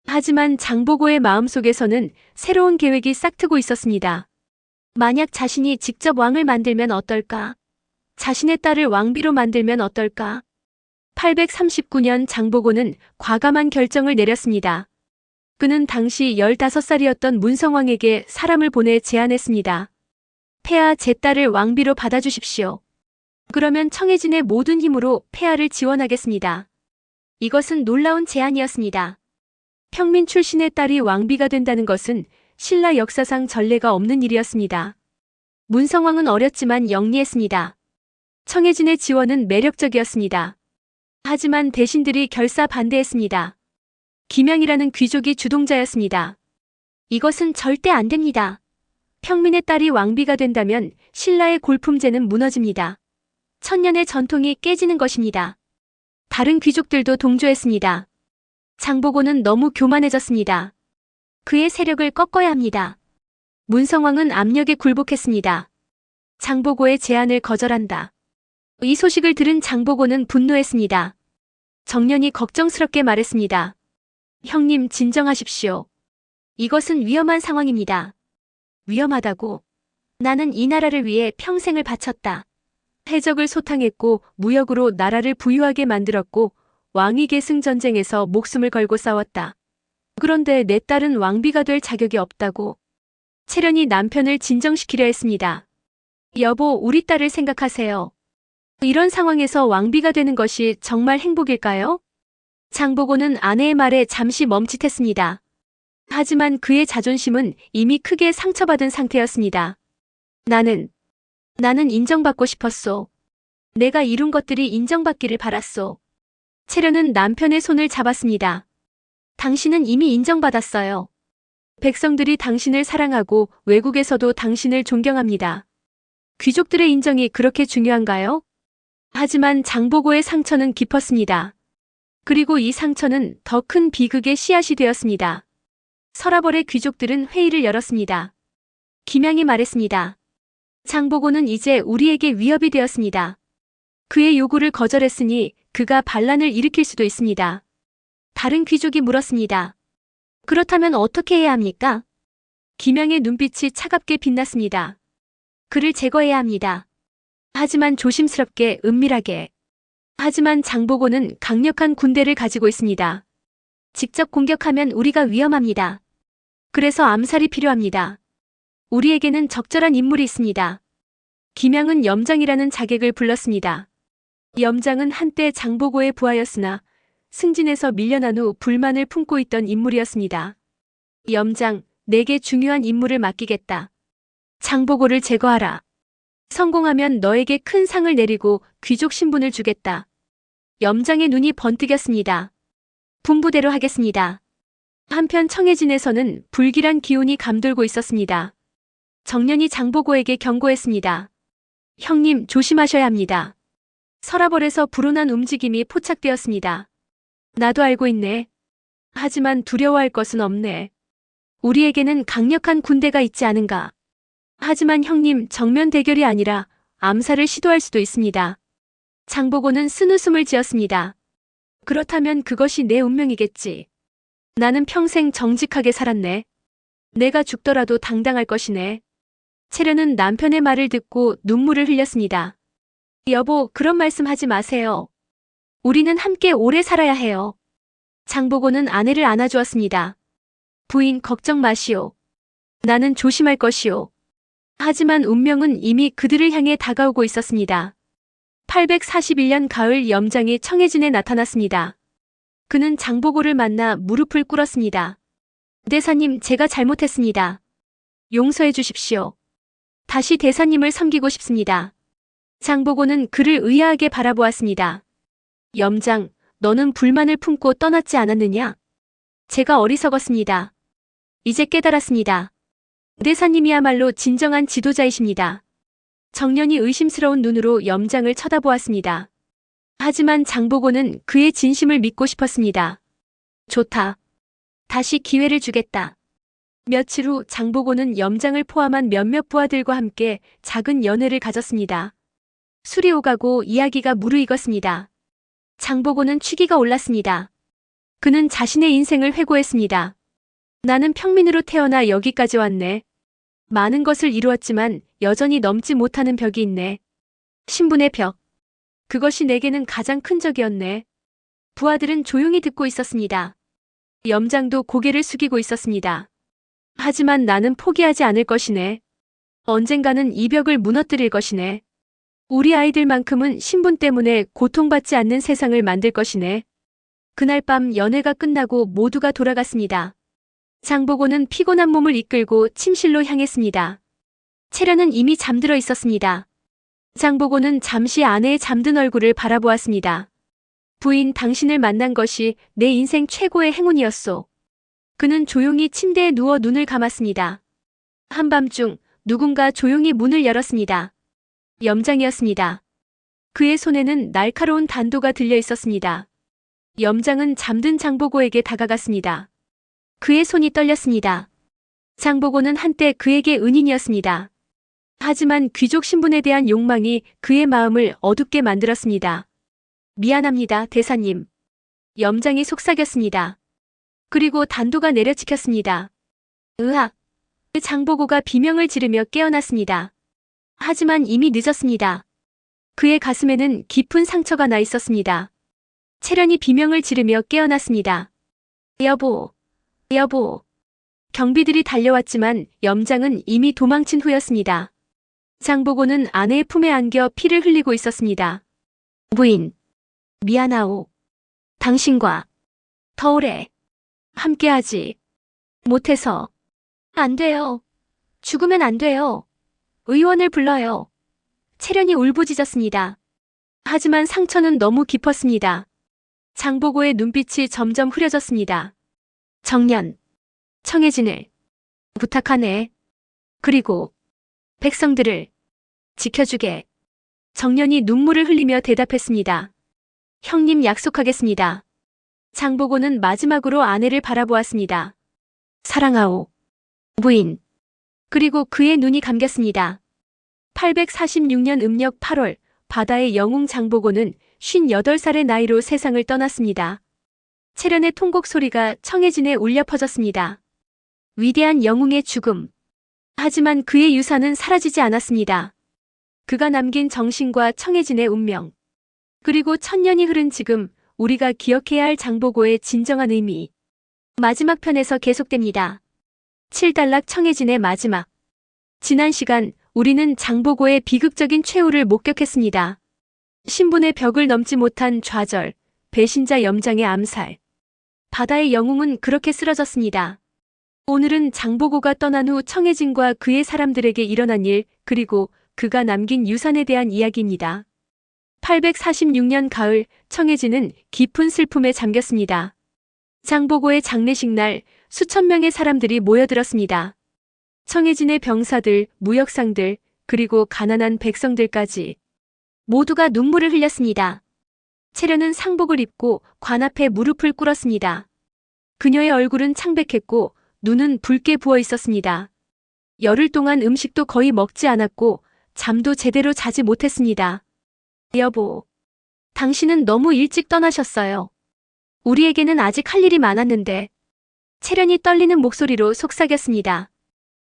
하지만 장보고의 마음속에서는 새로운 계획이 싹트고 있었습니다. 만약 자신이 직접 왕을 만들면 어떨까? 자신의 딸을 왕비로 만들면 어떨까? 839년 장보고는 과감한 결정을 내렸습니다. 그는 당시 15살이었던 문성왕에게 사람을 보내 제안했습니다. 폐하, 제 딸을 왕비로 받아주십시오. 그러면 청해진의 모든 힘으로 폐하를 지원하겠습니다. 이것은 놀라운 제안이었습니다. 평민 출신의 딸이 왕비가 된다는 것은 신라 역사상 전례가 없는 일이었습니다. 문성왕은 어렸지만 영리했습니다. 청해진의 지원은 매력적이었습니다. 하지만 대신들이 결사 반대했습니다. 김양이라는 귀족이 주동자였습니다. 이것은 절대 안 됩니다. 평민의 딸이 왕비가 된다면 신라의 골품제는 무너집니다. 천년의 전통이 깨지는 것입니다. 다른 귀족들도 동조했습니다. 장보고는 너무 교만해졌습니다. 그의 세력을 꺾어야 합니다. 문성왕은 압력에 굴복했습니다. 장보고의 제안을 거절한다. 이 소식을 들은 장보고는 분노했습니다. 정년이 걱정스럽게 말했습니다. 형님, 진정하십시오. 이것은 위험한 상황입니다. 위험하다고? 나는 이 나라를 위해 평생을 바쳤다. 해적을 소탕했고 무역으로 나라를 부유하게 만들었고 왕위 계승 전쟁에서 목숨을 걸고 싸웠다. 그런데 내 딸은 왕비가 될 자격이 없다고. 채련이 남편을 진정시키려 했습니다. 여보, 우리 딸을 생각하세요. 이런 상황에서 왕비가 되는 것이 정말 행복일까요? 장보고는 아내의 말에 잠시 멈칫했습니다. 하지만 그의 자존심은 이미 크게 상처받은 상태였습니다. 나는 인정받고 싶었소. 내가 이룬 것들이 인정받기를 바랐소. 채련은 남편의 손을 잡았습니다. 당신은 이미 인정받았어요. 백성들이 당신을 사랑하고 외국에서도 당신을 존경합니다. 귀족들의 인정이 그렇게 중요한가요? 하지만 장보고의 상처는 깊었습니다. 그리고 이 상처는 더 큰 비극의 씨앗이 되었습니다. 서라벌의 귀족들은 회의를 열었습니다. 김양이 말했습니다. 장보고는 이제 우리에게 위협이 되었습니다. 그의 요구를 거절했으니 그가 반란을 일으킬 수도 있습니다. 다른 귀족이 물었습니다. 그렇다면 어떻게 해야 합니까? 김양의 눈빛이 차갑게 빛났습니다. 그를 제거해야 합니다. 하지만 조심스럽게, 은밀하게. 하지만 장보고는 강력한 군대를 가지고 있습니다. 직접 공격하면 우리가 위험합니다. 그래서 암살이 필요합니다. 우리에게는 적절한 인물이 있습니다. 김양은 염장이라는 자객을 불렀습니다. 염장은 한때 장보고의 부하였으나 승진에서 밀려난 후 불만을 품고 있던 인물이었습니다. 염장, 내게 중요한 임무를 맡기겠다. 장보고를 제거하라. 성공하면 너에게 큰 상을 내리고 귀족 신분을 주겠다. 염장의 눈이 번뜩였습니다. 분부대로 하겠습니다. 한편 청해진에서는 불길한 기운이 감돌고 있었습니다. 정년이 장보고에게 경고했습니다. 형님, 조심하셔야 합니다. 서라벌에서 불온한 움직임이 포착되었습니다. 나도 알고 있네. 하지만 두려워할 것은 없네. 우리에게는 강력한 군대가 있지 않은가. 하지만 형님, 정면 대결이 아니라 암살을 시도할 수도 있습니다. 장보고는 쓴웃음을 지었습니다. 그렇다면 그것이 내 운명이겠지. 나는 평생 정직하게 살았네. 내가 죽더라도 당당할 것이네. 채련은 남편의 말을 듣고 눈물을 흘렸습니다. 여보, 그런 말씀 하지 마세요. 우리는 함께 오래 살아야 해요. 장보고는 아내를 안아주었습니다. 부인, 걱정 마시오. 나는 조심할 것이오. 하지만 운명은 이미 그들을 향해 다가오고 있었습니다. 841년 가을 염장이 청해진에 나타났습니다. 그는 장보고를 만나 무릎을 꿇었습니다. 대사님, 제가 잘못했습니다. 용서해 주십시오. 다시 대사님을 섬기고 싶습니다. 장보고는 그를 의아하게 바라보았습니다. 염장, 너는 불만을 품고 떠났지 않았느냐? 제가 어리석었습니다. 이제 깨달았습니다. 대사님이야말로 진정한 지도자이십니다. 정년이 의심스러운 눈으로 염장을 쳐다보았습니다. 하지만 장보고는 그의 진심을 믿고 싶었습니다. 좋다. 다시 기회를 주겠다. 며칠 후 장보고는 염장을 포함한 몇몇 부하들과 함께 작은 연회를 가졌습니다. 술이 오가고 이야기가 무르익었습니다. 장보고는 취기가 올랐습니다. 그는 자신의 인생을 회고했습니다. 나는 평민으로 태어나 여기까지 왔네. 많은 것을 이루었지만 여전히 넘지 못하는 벽이 있네. 신분의 벽. 그것이 내게는 가장 큰 적이었네. 부하들은 조용히 듣고 있었습니다. 염장도 고개를 숙이고 있었습니다. 하지만 나는 포기하지 않을 것이네. 언젠가는 이 벽을 무너뜨릴 것이네. 우리 아이들만큼은 신분 때문에 고통받지 않는 세상을 만들 것이네. 그날 밤 연회가 끝나고 모두가 돌아갔습니다. 장보고는 피곤한 몸을 이끌고 침실로 향했습니다. 채련은 이미 잠들어 있었습니다. 장보고는 잠시 아내의 잠든 얼굴을 바라보았습니다. 부인, 당신을 만난 것이 내 인생 최고의 행운이었소. 그는 조용히 침대에 누워 눈을 감았습니다. 한밤중 누군가 조용히 문을 열었습니다. 염장이었습니다. 그의 손에는 날카로운 단도가 들려 있었습니다. 염장은 잠든 장보고에게 다가갔습니다. 그의 손이 떨렸습니다. 장보고는 한때 그에게 은인이었습니다. 하지만 귀족 신분에 대한 욕망이 그의 마음을 어둡게 만들었습니다. 미안합니다, 대사님. 염장이 속삭였습니다. 그리고 단도가 내려찍혔습니다. 으악! 장보고가 비명을 지르며 깨어났습니다. 하지만 이미 늦었습니다. 그의 가슴에는 깊은 상처가 나 있었습니다. 채련이 비명을 지르며 깨어났습니다. 여보, 여보. 경비들이 달려왔지만 염장은 이미 도망친 후였습니다. 장보고는 아내의 품에 안겨 피를 흘리고 있었습니다. 부인. 미안하오. 당신과 더 오래 함께하지 못해서. 안 돼요. 죽으면 안 돼요. 의원을 불러요. 채련이 울부짖었습니다. 하지만 상처는 너무 깊었습니다. 장보고의 눈빛이 점점 흐려졌습니다. 정년, 청해진을 부탁하네. 그리고 백성들을 지켜주게. 정년이 눈물을 흘리며 대답했습니다. 형님 약속하겠습니다. 장보고는 마지막으로 아내를 바라보았습니다. 사랑하오. 부인. 그리고 그의 눈이 감겼습니다. 846년 음력 8월 바다의 영웅 장보고는 58살의 나이로 세상을 떠났습니다. 채련의 통곡 소리가 청해진에 울려 퍼졌습니다. 위대한 영웅의 죽음. 하지만 그의 유산은 사라지지 않았습니다. 그가 남긴 정신과 청해진의 운명. 그리고 1000년이 흐른 지금 우리가 기억해야 할 장보고의 진정한 의미. 마지막 편에서 계속됩니다. 7단락 청해진의 마지막. 지난 시간 우리는 장보고의 비극적인 최후를 목격했습니다. 신분의 벽을 넘지 못한 좌절, 배신자 염장의 암살. 바다의 영웅은 그렇게 쓰러졌습니다. 오늘은 장보고가 떠난 후 청해진과 그의 사람들에게 일어난 일, 그리고 그가 남긴 유산에 대한 이야기입니다. 846년 가을, 청해진은 깊은 슬픔에 잠겼습니다. 장보고의 장례식 날 수천 명의 사람들이 모여들었습니다. 청해진의 병사들, 무역상들, 그리고 가난한 백성들까지 모두가 눈물을 흘렸습니다. 채련은 상복을 입고 관 앞에 무릎을 꿇었습니다. 그녀의 얼굴은 창백했고 눈은 붉게 부어 있었습니다. 열흘 동안 음식도 거의 먹지 않았고 잠도 제대로 자지 못했습니다. 여보, 당신은 너무 일찍 떠나셨어요. 우리에게는 아직 할 일이 많았는데. 채련이 떨리는 목소리로 속삭였습니다.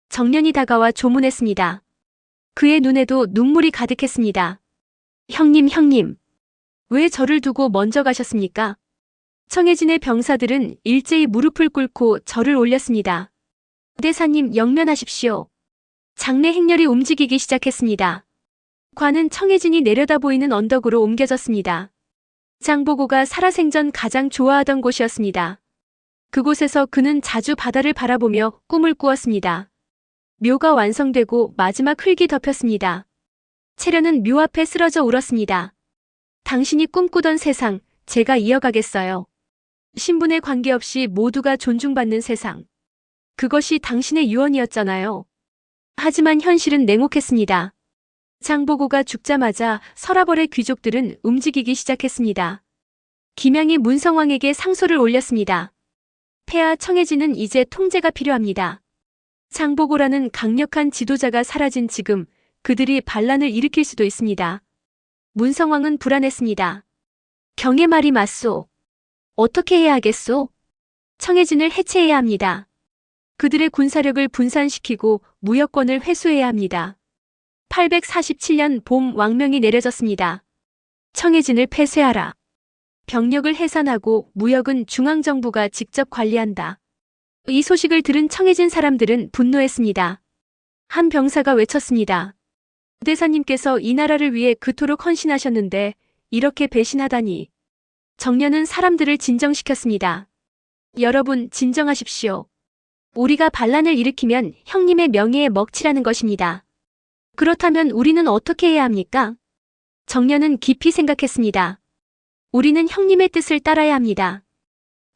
정년이 다가와 조문했습니다. 그의 눈에도 눈물이 가득했습니다. 형님. 왜 저를 두고 먼저 가셨습니까? 청해진의 병사들은 일제히 무릎을 꿇고 절을 올렸습니다. 대사님 영면하십시오. 장례 행렬이 움직이기 시작했습니다. 관은 청해진이 내려다 보이는 언덕으로 옮겨졌습니다. 장보고가 살아생전 가장 좋아하던 곳이었습니다. 그곳에서 그는 자주 바다를 바라보며 꿈을 꾸었습니다. 묘가 완성되고 마지막 흙이 덮였습니다. 채련은 묘 앞에 쓰러져 울었습니다. 당신이 꿈꾸던 세상, 제가 이어가겠어요. 신분에 관계없이 모두가 존중받는 세상. 그것이 당신의 유언이었잖아요. 하지만 현실은 냉혹했습니다. 장보고가 죽자마자 서라벌의 귀족들은 움직이기 시작했습니다. 김양이 문성왕에게 상소를 올렸습니다. 폐하 청해진은 이제 통제가 필요합니다. 장보고라는 강력한 지도자가 사라진 지금 그들이 반란을 일으킬 수도 있습니다. 문성왕은 불안했습니다. 경의 말이 맞소. 어떻게 해야 하겠소? 청해진을 해체해야 합니다. 그들의 군사력을 분산시키고 무역권을 회수해야 합니다. 847년 봄 왕명이 내려졌습니다. 청해진을 폐쇄하라. 병력을 해산하고 무역은 중앙정부가 직접 관리한다. 이 소식을 들은 청해진 사람들은 분노했습니다. 한 병사가 외쳤습니다. 대사님께서 이 나라를 위해 그토록 헌신하셨는데 이렇게 배신하다니. 정년은 사람들을 진정시켰습니다. 여러분 진정하십시오. 우리가 반란을 일으키면 형님의 명예에 먹칠하는 것입니다. 그렇다면 우리는 어떻게 해야 합니까? 정년은 깊이 생각했습니다. 우리는 형님의 뜻을 따라야 합니다.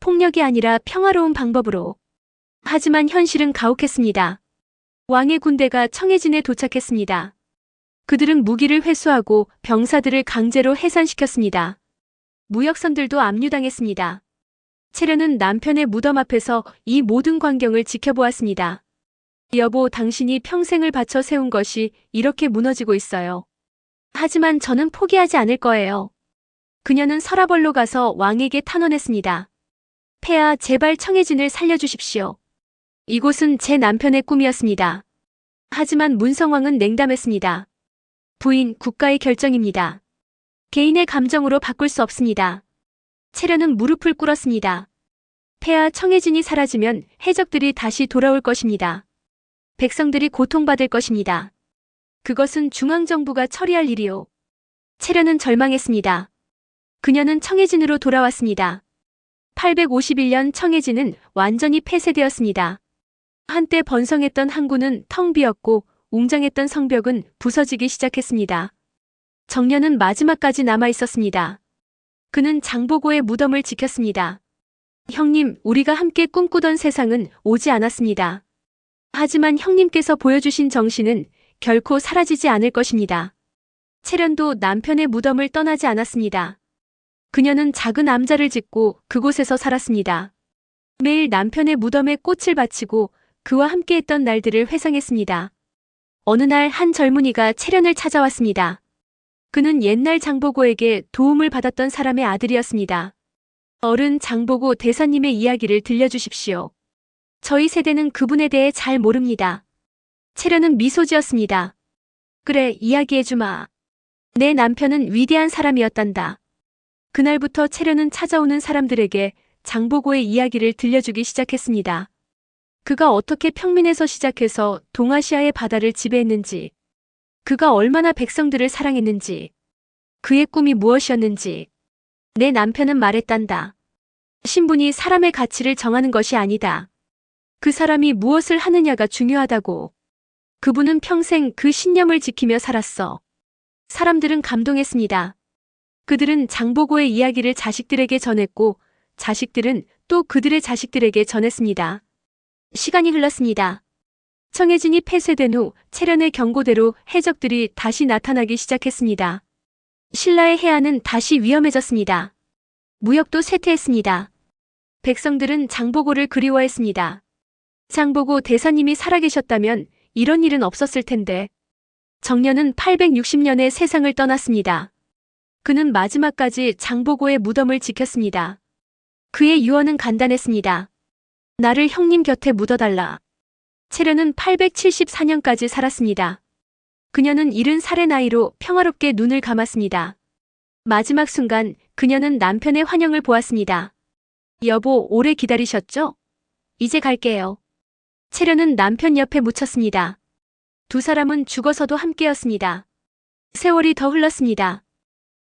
폭력이 아니라 평화로운 방법으로. 하지만 현실은 가혹했습니다. 왕의 군대가 청해진에 도착했습니다. 그들은 무기를 회수하고 병사들을 강제로 해산시켰습니다. 무역선들도 압류당했습니다. 채련은 남편의 무덤 앞에서 이 모든 광경을 지켜보았습니다. 여보, 당신이 평생을 바쳐 세운 것이 이렇게 무너지고 있어요. 하지만 저는 포기하지 않을 거예요. 그녀는 서라벌로 가서 왕에게 탄원했습니다. 폐하, 제발 청해진을 살려주십시오. 이곳은 제 남편의 꿈이었습니다. 하지만 문성왕은 냉담했습니다. 부인, 국가의 결정입니다. 개인의 감정으로 바꿀 수 없습니다. 채련은 무릎을 꿇었습니다. 폐하 청해진이 사라지면 해적들이 다시 돌아올 것입니다. 백성들이 고통받을 것입니다. 그것은 중앙정부가 처리할 일이요. 채련은 절망했습니다. 그녀는 청해진으로 돌아왔습니다. 851년 청해진은 완전히 폐쇄되었습니다. 한때 번성했던 항구는 텅 비었고 웅장했던 성벽은 부서지기 시작했습니다. 정년은 마지막까지 남아 있었습니다. 그는 장보고의 무덤을 지켰습니다. 형님, 우리가 함께 꿈꾸던 세상은 오지 않았습니다. 하지만 형님께서 보여주신 정신은 결코 사라지지 않을 것입니다. 채련도 남편의 무덤을 떠나지 않았습니다. 그녀는 작은 암자를 짓고 그곳에서 살았습니다. 매일 남편의 무덤에 꽃을 바치고 그와 함께했던 날들을 회상했습니다. 어느 날 한 젊은이가 채련을 찾아왔습니다. 그는 옛날 장보고에게 도움을 받았던 사람의 아들이었습니다. 어른 장보고 대사님의 이야기를 들려주십시오. 저희 세대는 그분에 대해 잘 모릅니다. 채련은 미소 지었습니다. 그래, 이야기해주마. 내 남편은 위대한 사람이었단다. 그날부터 채련은 찾아오는 사람들에게 장보고의 이야기를 들려주기 시작했습니다. 그가 어떻게 평민에서 시작해서 동아시아의 바다를 지배했는지, 그가 얼마나 백성들을 사랑했는지, 그의 꿈이 무엇이었는지. 내 남편은 말했단다. 신분이 사람의 가치를 정하는 것이 아니다. 그 사람이 무엇을 하느냐가 중요하다고. 그분은 평생 그 신념을 지키며 살았어. 사람들은 감동했습니다. 그들은 장보고의 이야기를 자식들에게 전했고 자식들은 또 그들의 자식들에게 전했습니다. 시간이 흘렀습니다. 청해진이 폐쇄된 후 채련의 경고대로 해적들이 다시 나타나기 시작했습니다. 신라의 해안은 다시 위험해졌습니다. 무역도 쇠퇴했습니다. 백성들은 장보고를 그리워했습니다. 장보고 대사님이 살아계셨다면 이런 일은 없었을 텐데. 정년은 860년에 세상을 떠났습니다. 그는 마지막까지 장보고의 무덤을 지켰습니다. 그의 유언은 간단했습니다. 나를 형님 곁에 묻어달라. 채련은 874년까지 살았습니다. 그녀는 70살의 나이로 평화롭게 눈을 감았습니다. 마지막 순간 그녀는 남편의 환영을 보았습니다. 여보, 오래 기다리셨죠? 이제 갈게요. 채련은 남편 옆에 묻혔습니다. 두 사람은 죽어서도 함께였습니다. 세월이 더 흘렀습니다.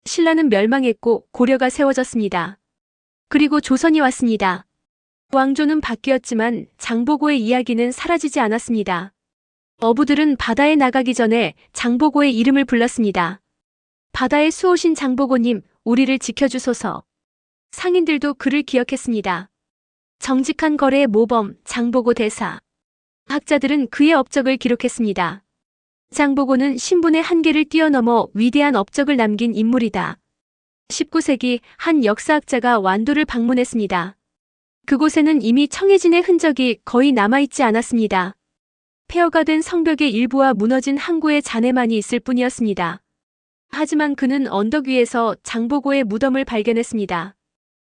신라는 멸망했고 고려가 세워졌습니다. 그리고 조선이 왔습니다. 왕조는 바뀌었지만 장보고의 이야기는 사라지지 않았습니다. 어부들은 바다에 나가기 전에 장보고의 이름을 불렀습니다. 바다의 수호신 장보고님, 우리를 지켜주소서. 상인들도 그를 기억했습니다. 정직한 거래의 모범, 장보고 대사. 학자들은 그의 업적을 기록했습니다. 장보고는 신분의 한계를 뛰어넘어 위대한 업적을 남긴 인물이다. 19세기 한 역사학자가 완도를 방문했습니다. 그곳에는 이미 청해진의 흔적이 거의 남아있지 않았습니다. 폐허가 된 성벽의 일부와 무너진 항구의 잔해만이 있을 뿐이었습니다. 하지만 그는 언덕 위에서 장보고의 무덤을 발견했습니다.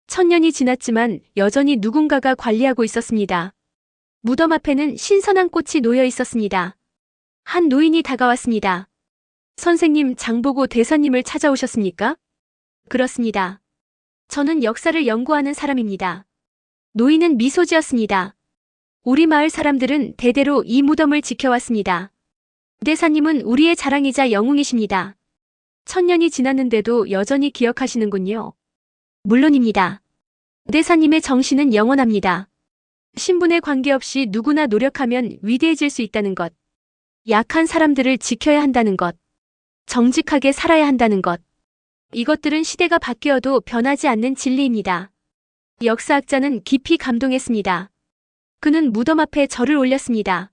1000년이 지났지만 여전히 누군가가 관리하고 있었습니다. 무덤 앞에는 신선한 꽃이 놓여 있었습니다. 한 노인이 다가왔습니다. 선생님, 장보고 대사님을 찾아오셨습니까? 그렇습니다. 저는 역사를 연구하는 사람입니다. 노인은 미소 지었습니다. 우리 마을 사람들은 대대로 이 무덤을 지켜왔습니다. 대사님은 우리의 자랑이자 영웅이십니다. 1000년이 지났는데도 여전히 기억하시는군요. 물론입니다. 대사님의 정신은 영원합니다. 신분에 관계없이 누구나 노력하면 위대해질 수 있다는 것. 약한 사람들을 지켜야 한다는 것. 정직하게 살아야 한다는 것. 이것들은 시대가 바뀌어도 변하지 않는 진리입니다. 역사학자는 깊이 감동했습니다. 그는 무덤 앞에 절을 올렸습니다.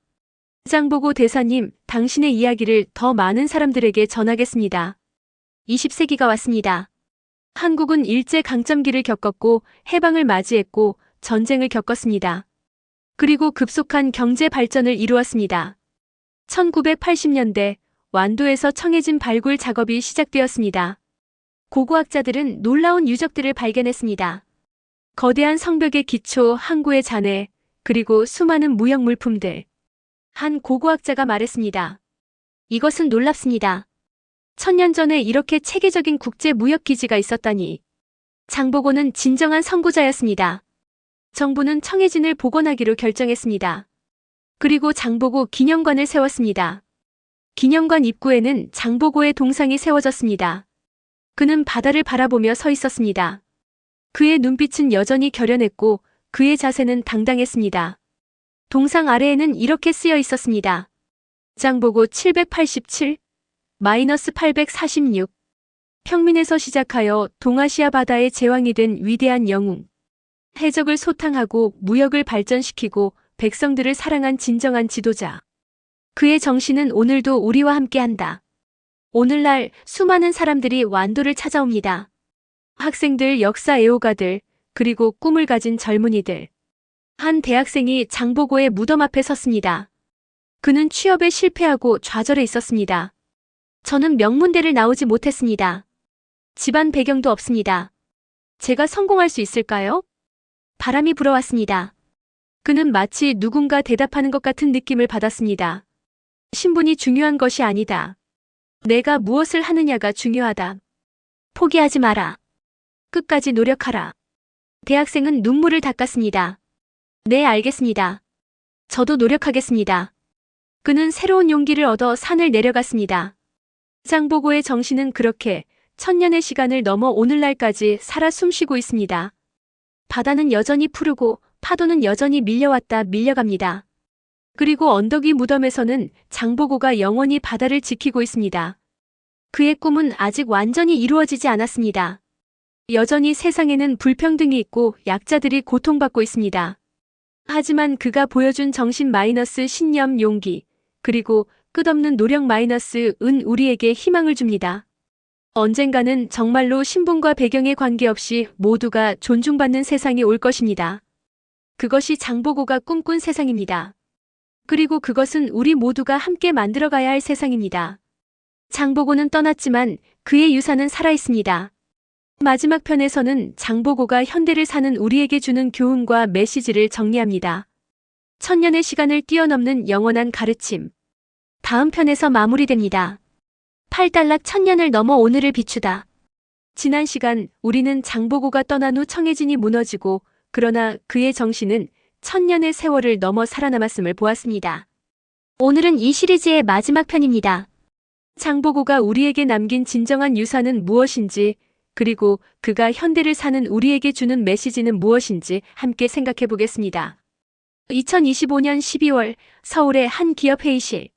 장보고 대사님, 당신의 이야기를 더 많은 사람들에게 전하겠습니다. 20세기가 왔습니다. 한국은 일제강점기를 겪었고 해방을 맞이했고 전쟁을 겪었습니다. 그리고 급속한 경제 발전을 이루었습니다. 1980년대 완도에서 청해진 발굴 작업이 시작되었습니다. 고고학자들은 놀라운 유적들을 발견했습니다. 거대한 성벽의 기초, 항구의 잔해, 그리고 수많은 무역 물품들. 한 고고학자가 말했습니다. 이것은 놀랍습니다. 1000년 전에 이렇게 체계적인 국제 무역 기지가 있었다니. 장보고는 진정한 선구자였습니다. 정부는 청해진을 복원하기로 결정했습니다. 그리고 장보고 기념관을 세웠습니다. 기념관 입구에는 장보고의 동상이 세워졌습니다. 그는 바다를 바라보며 서 있었습니다. 그의 눈빛은 여전히 결연했고 그의 자세는 당당했습니다. 동상 아래에는 이렇게 쓰여 있었습니다. 장보고 787, 846. 평민에서 시작하여 동아시아 바다의 제왕이 된 위대한 영웅. 해적을 소탕하고 무역을 발전시키고 백성들을 사랑한 진정한 지도자. 그의 정신은 오늘도 우리와 함께한다. 오늘날 수많은 사람들이 완도를 찾아옵니다. 학생들, 역사 애호가들, 그리고 꿈을 가진 젊은이들. 한 대학생이 장보고의 무덤 앞에 섰습니다. 그는 취업에 실패하고 좌절해 있었습니다. 저는 명문대를 나오지 못했습니다. 집안 배경도 없습니다. 제가 성공할 수 있을까요? 바람이 불어왔습니다. 그는 마치 누군가 대답하는 것 같은 느낌을 받았습니다. 신분이 중요한 것이 아니다. 내가 무엇을 하느냐가 중요하다. 포기하지 마라. 끝까지 노력하라. 대학생은 눈물을 닦았습니다. 네, 알겠습니다. 저도 노력하겠습니다. 그는 새로운 용기를 얻어 산을 내려갔습니다. 장보고의 정신은 그렇게 천년의 시간을 넘어 오늘날까지 살아 숨쉬고 있습니다. 바다는 여전히 푸르고 파도는 여전히 밀려왔다 밀려갑니다. 그리고 언덕 위 무덤에서는 장보고가 영원히 바다를 지키고 있습니다. 그의 꿈은 아직 완전히 이루어지지 않았습니다. 여전히 세상에는 불평등이 있고 약자들이 고통받고 있습니다. 하지만 그가 보여준 정신 마이너스 신념 용기, 그리고 끝없는 노력 마이너스 은 우리에게 희망을 줍니다. 언젠가는 정말로 신분과 배경에 관계없이 모두가 존중받는 세상이 올 것입니다. 그것이 장보고가 꿈꾼 세상입니다. 그리고 그것은 우리 모두가 함께 만들어가야 할 세상입니다. 장보고는 떠났지만 그의 유산은 살아있습니다. 마지막 편에서는 장보고가 현대를 사는 우리에게 주는 교훈과 메시지를 정리합니다. 천년의 시간을 뛰어넘는 영원한 가르침. 다음 편에서 마무리됩니다. 팔달락 천년을 넘어 오늘을 비추다. 지난 시간 우리는 장보고가 떠난 후 청해진이 무너지고 그러나 그의 정신은 천년의 세월을 넘어 살아남았음을 보았습니다. 오늘은 이 시리즈의 마지막 편입니다. 장보고가 우리에게 남긴 진정한 유산은 무엇인지, 그리고 그가 현대를 사는 우리에게 주는 메시지는 무엇인지 함께 생각해 보겠습니다. 2025년 12월 서울의 한 기업 회의실.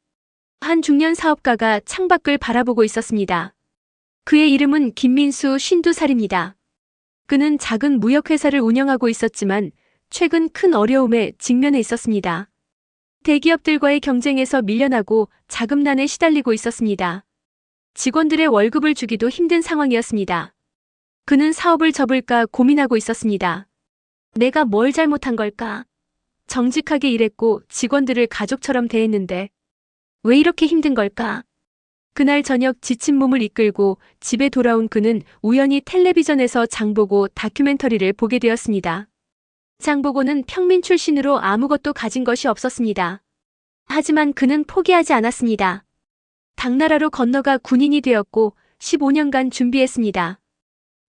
한 중년 사업가가 창밖을 바라보고 있었습니다. 그의 이름은 김민수 52살입니다. 그는 작은 무역회사를 운영하고 있었지만 최근 큰 어려움에 직면해 있었습니다. 대기업들과의 경쟁에서 밀려나고 자금난에 시달리고 있었습니다. 직원들의 월급을 주기도 힘든 상황이었습니다. 그는 사업을 접을까 고민하고 있었습니다. 내가 뭘 잘못한 걸까? 정직하게 일했고 직원들을 가족처럼 대했는데 왜 이렇게 힘든 걸까? 그날 저녁 지친 몸을 이끌고 집에 돌아온 그는 우연히 텔레비전에서 장보고 다큐멘터리를 보게 되었습니다. 장보고는 평민 출신으로 아무것도 가진 것이 없었습니다. 하지만 그는 포기하지 않았습니다. 당나라로 건너가 군인이 되었고 15년간 준비했습니다.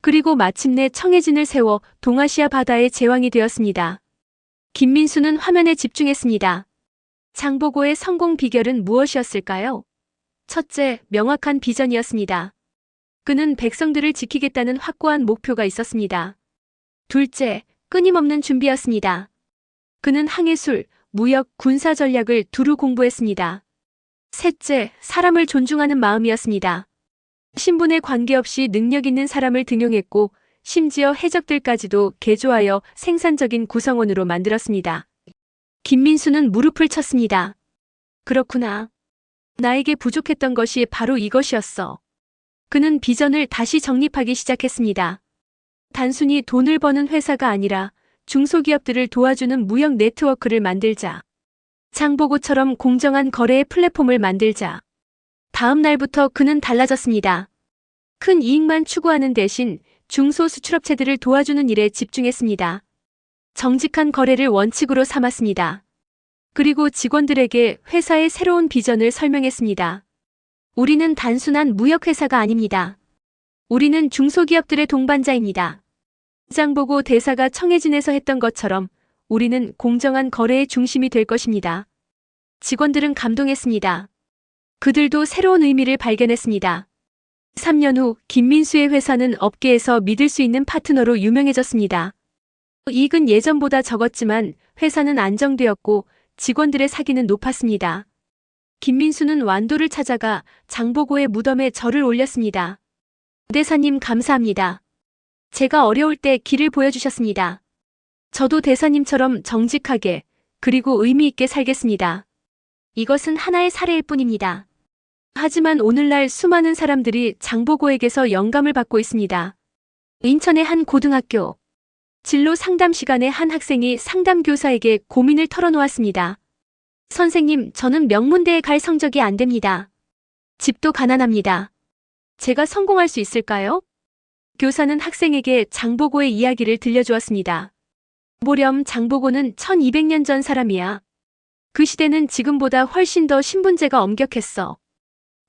그리고 마침내 청해진을 세워 동아시아 바다의 제왕이 되었습니다. 김민수는 화면에 집중했습니다. 장보고의 성공 비결은 무엇이었을까요? 첫째, 명확한 비전이었습니다. 그는 백성들을 지키겠다는 확고한 목표가 있었습니다. 둘째, 끊임없는 준비였습니다. 그는 항해술, 무역, 군사 전략을 두루 공부했습니다. 셋째, 사람을 존중하는 마음이었습니다. 신분에 관계없이 능력 있는 사람을 등용했고 심지어 해적들까지도 개조하여 생산적인 구성원으로 만들었습니다. 김민수는 무릎을 쳤습니다. 그렇구나. 나에게 부족했던 것이 바로 이것이었어. 그는 비전을 다시 정립하기 시작했습니다. 단순히 돈을 버는 회사가 아니라 중소기업들을 도와주는 무역 네트워크를 만들자. 장보고처럼 공정한 거래의 플랫폼을 만들자. 다음 날부터 그는 달라졌습니다. 큰 이익만 추구하는 대신 중소수출업체들을 도와주는 일에 집중했습니다. 정직한 거래를 원칙으로 삼았습니다. 그리고 직원들에게 회사의 새로운 비전을 설명했습니다. 우리는 단순한 무역회사가 아닙니다. 우리는 중소기업들의 동반자입니다. 장보고 대사가 청해진에서 했던 것처럼 우리는 공정한 거래의 중심이 될 것입니다. 직원들은 감동했습니다. 그들도 새로운 의미를 발견했습니다. 3년 후 김민수의 회사는 업계에서 믿을 수 있는 파트너로 유명해졌습니다. 이익은 예전보다 적었지만 회사는 안정되었고 직원들의 사기는 높았습니다. 김민수는 완도를 찾아가 장보고의 무덤에 절을 올렸습니다. 대사님 감사합니다. 제가 어려울 때 길을 보여주셨습니다. 저도 대사님처럼 정직하게 그리고 의미 있게 살겠습니다. 이것은 하나의 사례일 뿐입니다. 하지만 오늘날 수많은 사람들이 장보고에게서 영감을 받고 있습니다. 인천의 한 고등학교. 진로 상담 시간에 한 학생이 상담 교사에게 고민을 털어놓았습니다. 선생님, 저는 명문대에 갈 성적이 안 됩니다. 집도 가난합니다. 제가 성공할 수 있을까요? 교사는 학생에게 장보고의 이야기를 들려주었습니다. 모렴 장보고는 1200년 전 사람이야. 그 시대는 지금보다 훨씬 더 신분제가 엄격했어.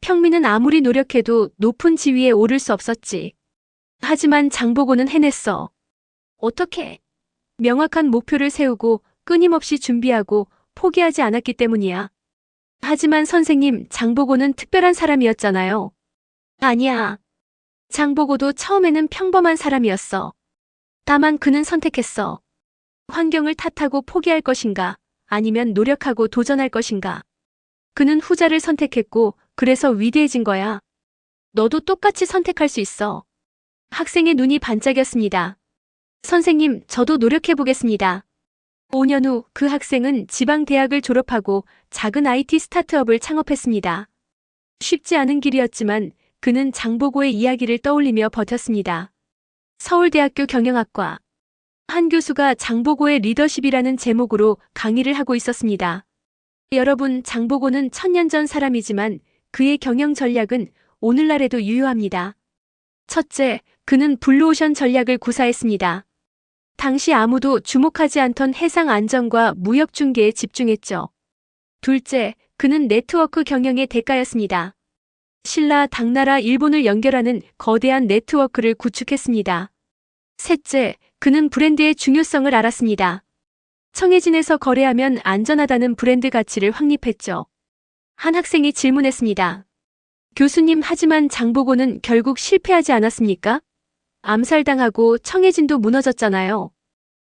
평민은 아무리 노력해도 높은 지위에 오를 수 없었지. 하지만 장보고는 해냈어. 어떻게? 명확한 목표를 세우고 끊임없이 준비하고 포기하지 않았기 때문이야. 하지만 선생님, 장보고는 특별한 사람이었잖아요. 아니야. 장보고도 처음에는 평범한 사람이었어. 다만 그는 선택했어. 환경을 탓하고 포기할 것인가, 아니면 노력하고 도전할 것인가. 그는 후자를 선택했고, 그래서 위대해진 거야. 너도 똑같이 선택할 수 있어. 학생의 눈이 반짝였습니다. 선생님, 저도 노력해보겠습니다. 5년 후 그 학생은 지방대학을 졸업하고 작은 IT 스타트업을 창업했습니다. 쉽지 않은 길이었지만 그는 장보고의 이야기를 떠올리며 버텼습니다. 서울대학교 경영학과. 한 교수가 장보고의 리더십이라는 제목으로 강의를 하고 있었습니다. 여러분, 장보고는 1000년 전 사람이지만 그의 경영 전략은 오늘날에도 유효합니다. 첫째, 그는 블루오션 전략을 구사했습니다. 당시 아무도 주목하지 않던 해상 안전과 무역 중개에 집중했죠. 둘째, 그는 네트워크 경영의 대가였습니다. 신라, 당나라, 일본을 연결하는 거대한 네트워크를 구축했습니다. 셋째, 그는 브랜드의 중요성을 알았습니다. 청해진에서 거래하면 안전하다는 브랜드 가치를 확립했죠. 한 학생이 질문했습니다. 교수님, 하지만 장보고는 결국 실패하지 않았습니까? 암살당하고 청해진도 무너졌잖아요.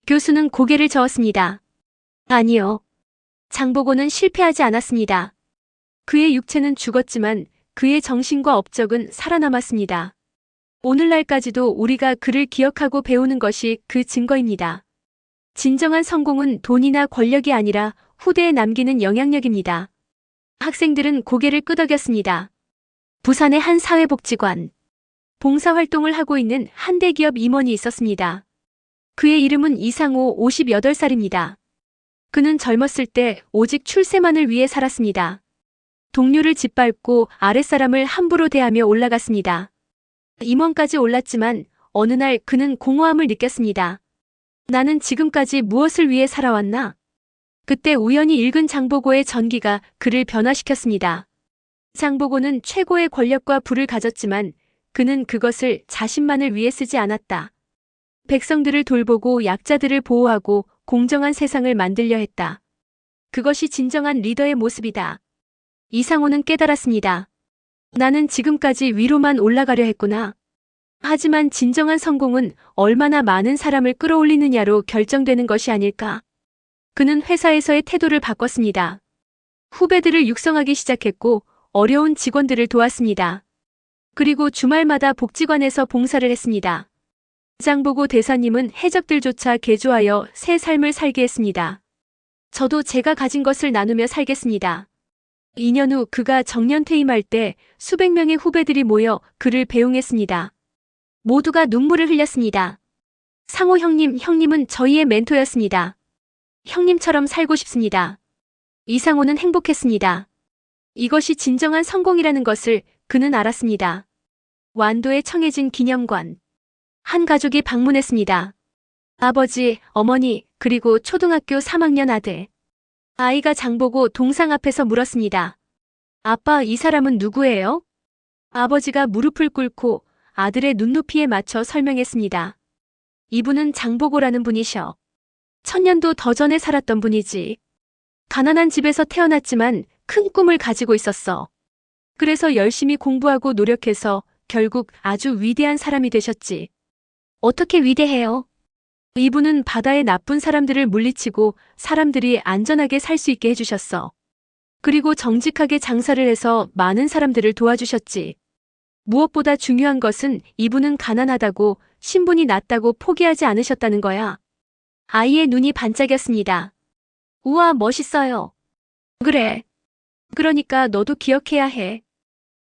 교수는 고개를 저었습니다. 아니요. 장보고는 실패하지 않았습니다. 그의 육체는 죽었지만 그의 정신과 업적은 살아남았습니다. 오늘날까지도 우리가 그를 기억하고 배우는 것이 그 증거입니다. 진정한 성공은 돈이나 권력이 아니라 후대에 남기는 영향력입니다. 학생들은 고개를 끄덕였습니다. 부산의 한 사회복지관. 봉사활동을 하고 있는 한 대기업 임원이 있었습니다. 그의 이름은 이상호, 58살입니다. 그는 젊었을 때 오직 출세만을 위해 살았습니다. 동료를 짓밟고 아랫사람을 함부로 대하며 올라갔습니다. 임원까지 올랐지만 어느 날 그는 공허함을 느꼈습니다. 나는 지금까지 무엇을 위해 살아왔나? 그때 우연히 읽은 장보고의 전기가 그를 변화시켰습니다. 장보고는 최고의 권력과 부를 가졌지만 그는 그것을 자신만을 위해 쓰지 않았다. 백성들을 돌보고 약자들을 보호하고 공정한 세상을 만들려 했다. 그것이 진정한 리더의 모습이다. 이상호는 깨달았습니다. 나는 지금까지 위로만 올라가려 했구나. 하지만 진정한 성공은 얼마나 많은 사람을 끌어올리느냐로 결정되는 것이 아닐까. 그는 회사에서의 태도를 바꿨습니다. 후배들을 육성하기 시작했고 어려운 직원들을 도왔습니다. 그리고 주말마다 복지관에서 봉사를 했습니다. 장보고 대사님은 해적들조차 개조하여 새 삶을 살게 했습니다. 저도 제가 가진 것을 나누며 살겠습니다. 2년 후 그가 정년 퇴임할 때 수백 명의 후배들이 모여 그를 배웅했습니다. 모두가 눈물을 흘렸습니다. 상호 형님, 형님은 저희의 멘토였습니다. 형님처럼 살고 싶습니다. 이상호는 행복했습니다. 이것이 진정한 성공이라는 것을 그는 알았습니다. 완도의 청해진 기념관. 한 가족이 방문했습니다. 아버지, 어머니, 그리고 초등학교 3학년 아들. 아이가 장보고 동상 앞에서 물었습니다. 아빠, 이 사람은 누구예요? 아버지가 무릎을 꿇고 아들의 눈높이에 맞춰 설명했습니다. 이분은 장보고라는 분이셔. 천년도 더 전에 살았던 분이지. 가난한 집에서 태어났지만 큰 꿈을 가지고 있었어. 그래서 열심히 공부하고 노력해서 결국 아주 위대한 사람이 되셨지. 어떻게 위대해요? 이분은 바다의 나쁜 사람들을 물리치고 사람들이 안전하게 살 수 있게 해주셨어. 그리고 정직하게 장사를 해서 많은 사람들을 도와주셨지. 무엇보다 중요한 것은 이분은 가난하다고 신분이 낮다고 포기하지 않으셨다는 거야. 아이의 눈이 반짝였습니다. 우와, 멋있어요. 그래. 그러니까 너도 기억해야 해.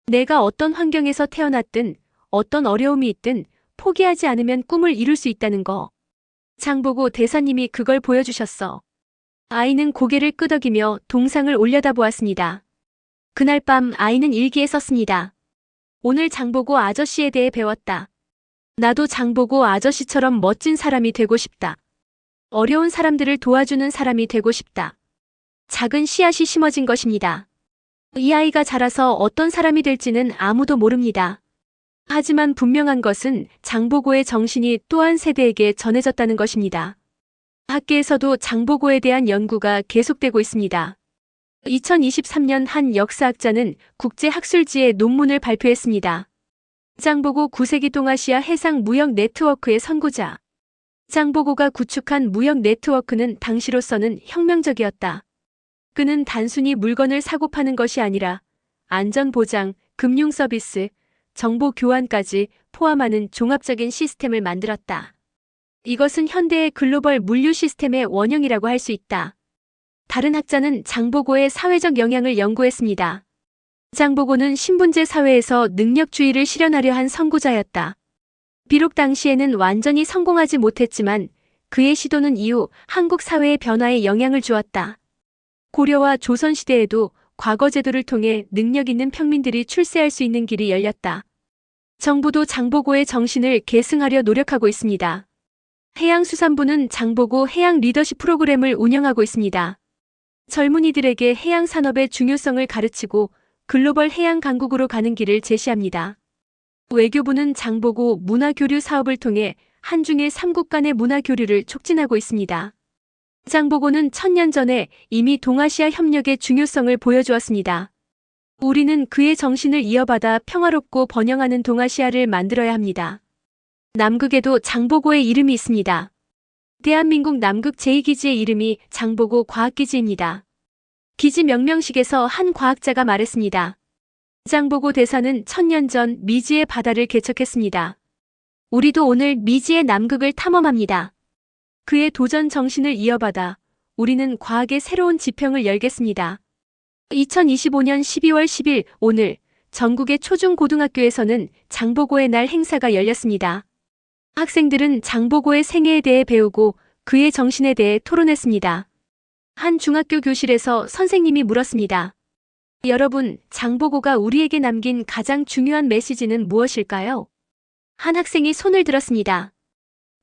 내가 어떤 환경에서 태어났든 어떤 어려움이 있든 포기하지 않으면 꿈을 이룰 수 있다는 거. 장보고 대사님이 그걸 보여주셨어. 아이는 고개를 끄덕이며 동상을 올려다보았습니다. 그날 밤 아이는 일기에 썼습니다. 오늘 장보고 아저씨에 대해 배웠다. 나도 장보고 아저씨처럼 멋진 사람이 되고 싶다. 어려운 사람들을 도와주는 사람이 되고 싶다. 작은 씨앗이 심어진 것입니다. 이 아이가 자라서 어떤 사람이 될지는 아무도 모릅니다. 하지만 분명한 것은 장보고의 정신이 또 한 세대에게 전해졌다는 것입니다. 학계에서도 장보고에 대한 연구가 계속되고 있습니다. 2023년 한 역사학자는 국제학술지에 논문을 발표했습니다. 장보고 9세기 동아시아 해상 무역 네트워크의 선구자. 장보고가 구축한 무역 네트워크는 당시로서는 혁명적이었다. 그는 단순히 물건을 사고 파는 것이 아니라 안전보장, 금융서비스, 정보 교환까지 포함하는 종합적인 시스템을 만들었다. 이것은 현대의 글로벌 물류 시스템의 원형이라고 할 수 있다. 다른 학자는 장보고의 사회적 영향을 연구했습니다. 장보고는 신분제 사회에서 능력주의를 실현하려 한 선구자였다. 비록 당시에는 완전히 성공하지 못했지만 그의 시도는 이후 한국 사회의 변화에 영향을 주었다. 고려와 조선시대에도 과거 제도를 통해 능력 있는 평민들이 출세할 수 있는 길이 열렸다. 정부도 장보고의 정신을 계승하려 노력하고 있습니다. 해양수산부는 장보고 해양 리더십 프로그램을 운영하고 있습니다. 젊은이들에게 해양 산업의 중요성을 가르치고 글로벌 해양 강국으로 가는 길을 제시합니다. 외교부는 장보고 문화교류 사업을 통해 한중일 3국 간의 문화교류를 촉진하고 있습니다. 장보고는 1000년 전에 이미 동아시아 협력의 중요성을 보여주었습니다. 우리는 그의 정신을 이어받아 평화롭고 번영하는 동아시아를 만들어야 합니다. 남극에도 장보고의 이름이 있습니다. 대한민국 남극 제2기지의 이름이 장보고 과학기지입니다. 기지 명명식에서 한 과학자가 말했습니다. 장보고 대사는 1000년 전 미지의 바다를 개척했습니다. 우리도 오늘 미지의 남극을 탐험합니다. 그의 도전 정신을 이어받아 우리는 과학의 새로운 지평을 열겠습니다. 2025년 12월 10일 오늘 전국의 초중고등학교에서는 장보고의 날 행사가 열렸습니다. 학생들은 장보고의 생애에 대해 배우고 그의 정신에 대해 토론했습니다. 한 중학교 교실에서 선생님이 물었습니다. 여러분, 장보고가 우리에게 남긴 가장 중요한 메시지는 무엇일까요? 한 학생이 손을 들었습니다.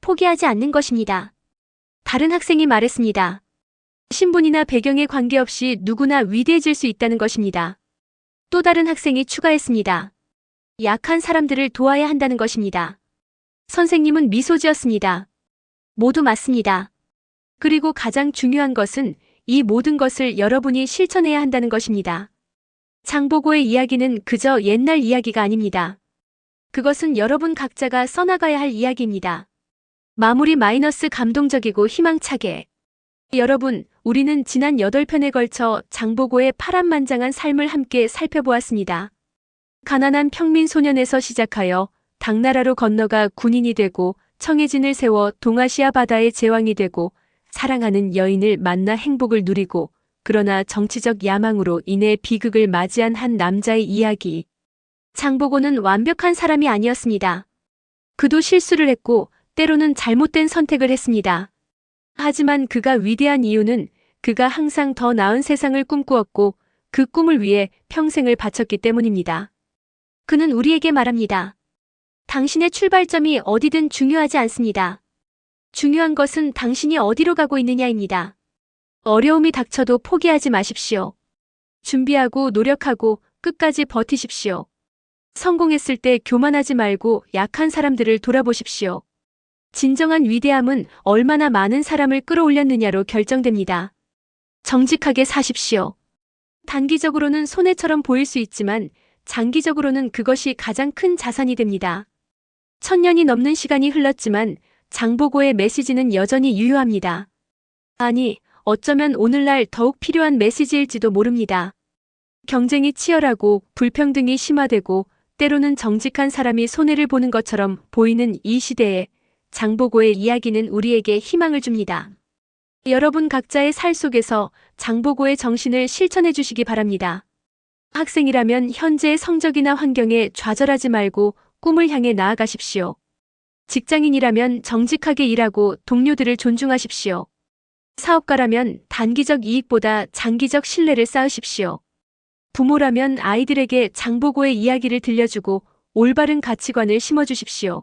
포기하지 않는 것입니다. 다른 학생이 말했습니다. 신분이나 배경에 관계없이 누구나 위대해질 수 있다는 것입니다. 또 다른 학생이 추가했습니다. 약한 사람들을 도와야 한다는 것입니다. 선생님은 미소 지었습니다. 모두 맞습니다. 그리고 가장 중요한 것은 이 모든 것을 여러분이 실천해야 한다는 것입니다. 장보고의 이야기는 그저 옛날 이야기가 아닙니다. 그것은 여러분 각자가 써나가야 할 이야기입니다. 마무리 마이너스 감동적이고 희망차게. 여러분, 우리는 지난 8편에 걸쳐 장보고의 파란만장한 삶을 함께 살펴보았습니다. 가난한 평민 소년에서 시작하여 당나라로 건너가 군인이 되고 청해진을 세워 동아시아 바다의 제왕이 되고 사랑하는 여인을 만나 행복을 누리고 그러나 정치적 야망으로 인해 비극을 맞이한 한 남자의 이야기. 장보고는 완벽한 사람이 아니었습니다. 그도 실수를 했고 때로는 잘못된 선택을 했습니다. 하지만 그가 위대한 이유는 그가 항상 더 나은 세상을 꿈꾸었고 그 꿈을 위해 평생을 바쳤기 때문입니다. 그는 우리에게 말합니다. 당신의 출발점이 어디든 중요하지 않습니다. 중요한 것은 당신이 어디로 가고 있느냐입니다. 어려움이 닥쳐도 포기하지 마십시오. 준비하고 노력하고 끝까지 버티십시오. 성공했을 때 교만하지 말고 약한 사람들을 돌아보십시오. 진정한 위대함은 얼마나 많은 사람을 끌어올렸느냐로 결정됩니다. 정직하게 사십시오. 단기적으로는 손해처럼 보일 수 있지만 장기적으로는 그것이 가장 큰 자산이 됩니다. 1000년이 넘는 시간이 흘렀지만 장보고의 메시지는 여전히 유효합니다. 아니, 어쩌면 오늘날 더욱 필요한 메시지일지도 모릅니다. 경쟁이 치열하고 불평등이 심화되고 때로는 정직한 사람이 손해를 보는 것처럼 보이는 이 시대에 장보고의 이야기는 우리에게 희망을 줍니다. 여러분 각자의 살 속에서 장보고의 정신을 실천해 주시기 바랍니다. 학생이라면 현재의 성적이나 환경에 좌절하지 말고 꿈을 향해 나아가십시오. 직장인이라면 정직하게 일하고 동료들을 존중하십시오. 사업가라면 단기적 이익보다 장기적 신뢰를 쌓으십시오. 부모라면 아이들에게 장보고의 이야기를 들려주고 올바른 가치관을 심어주십시오.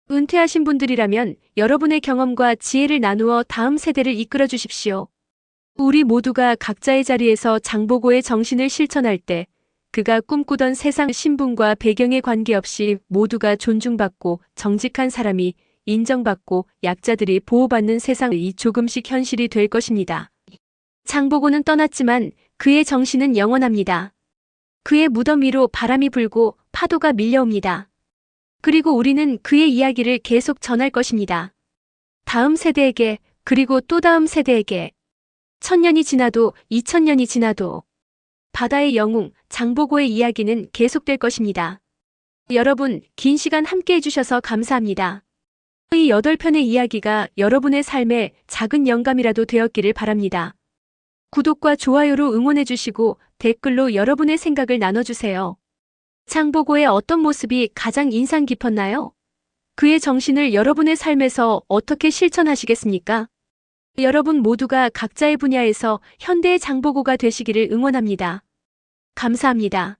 은퇴하신 분들이라면 여러분의 경험과 지혜를 나누어 다음 세대를 이끌어 주십시오. 우리 모두가 각자의 자리에서 장보고의 정신을 실천할 때 그가 꿈꾸던 세상 신분과 배경에 관계없이 모두가 존중받고 정직한 사람이 인정받고 약자들이 보호받는 세상이 조금씩 현실이 될 것입니다. 장보고는 떠났지만 그의 정신은 영원합니다. 그의 무덤 위로 바람이 불고 파도가 밀려옵니다. 그리고 우리는 그의 이야기를 계속 전할 것입니다. 다음 세대에게, 그리고 또 다음 세대에게. 1000년이 지나도 2000년이 지나도 바다의 영웅 장보고의 이야기는 계속될 것입니다. 여러분, 긴 시간 함께 해주셔서 감사합니다. 이 8편의 이야기가 여러분의 삶에 작은 영감이라도 되었기를 바랍니다. 구독과 좋아요로 응원해주시고 댓글로 여러분의 생각을 나눠주세요. 장보고의 어떤 모습이 가장 인상 깊었나요? 그의 정신을 여러분의 삶에서 어떻게 실천하시겠습니까? 여러분 모두가 각자의 분야에서 현대의 장보고가 되시기를 응원합니다. 감사합니다.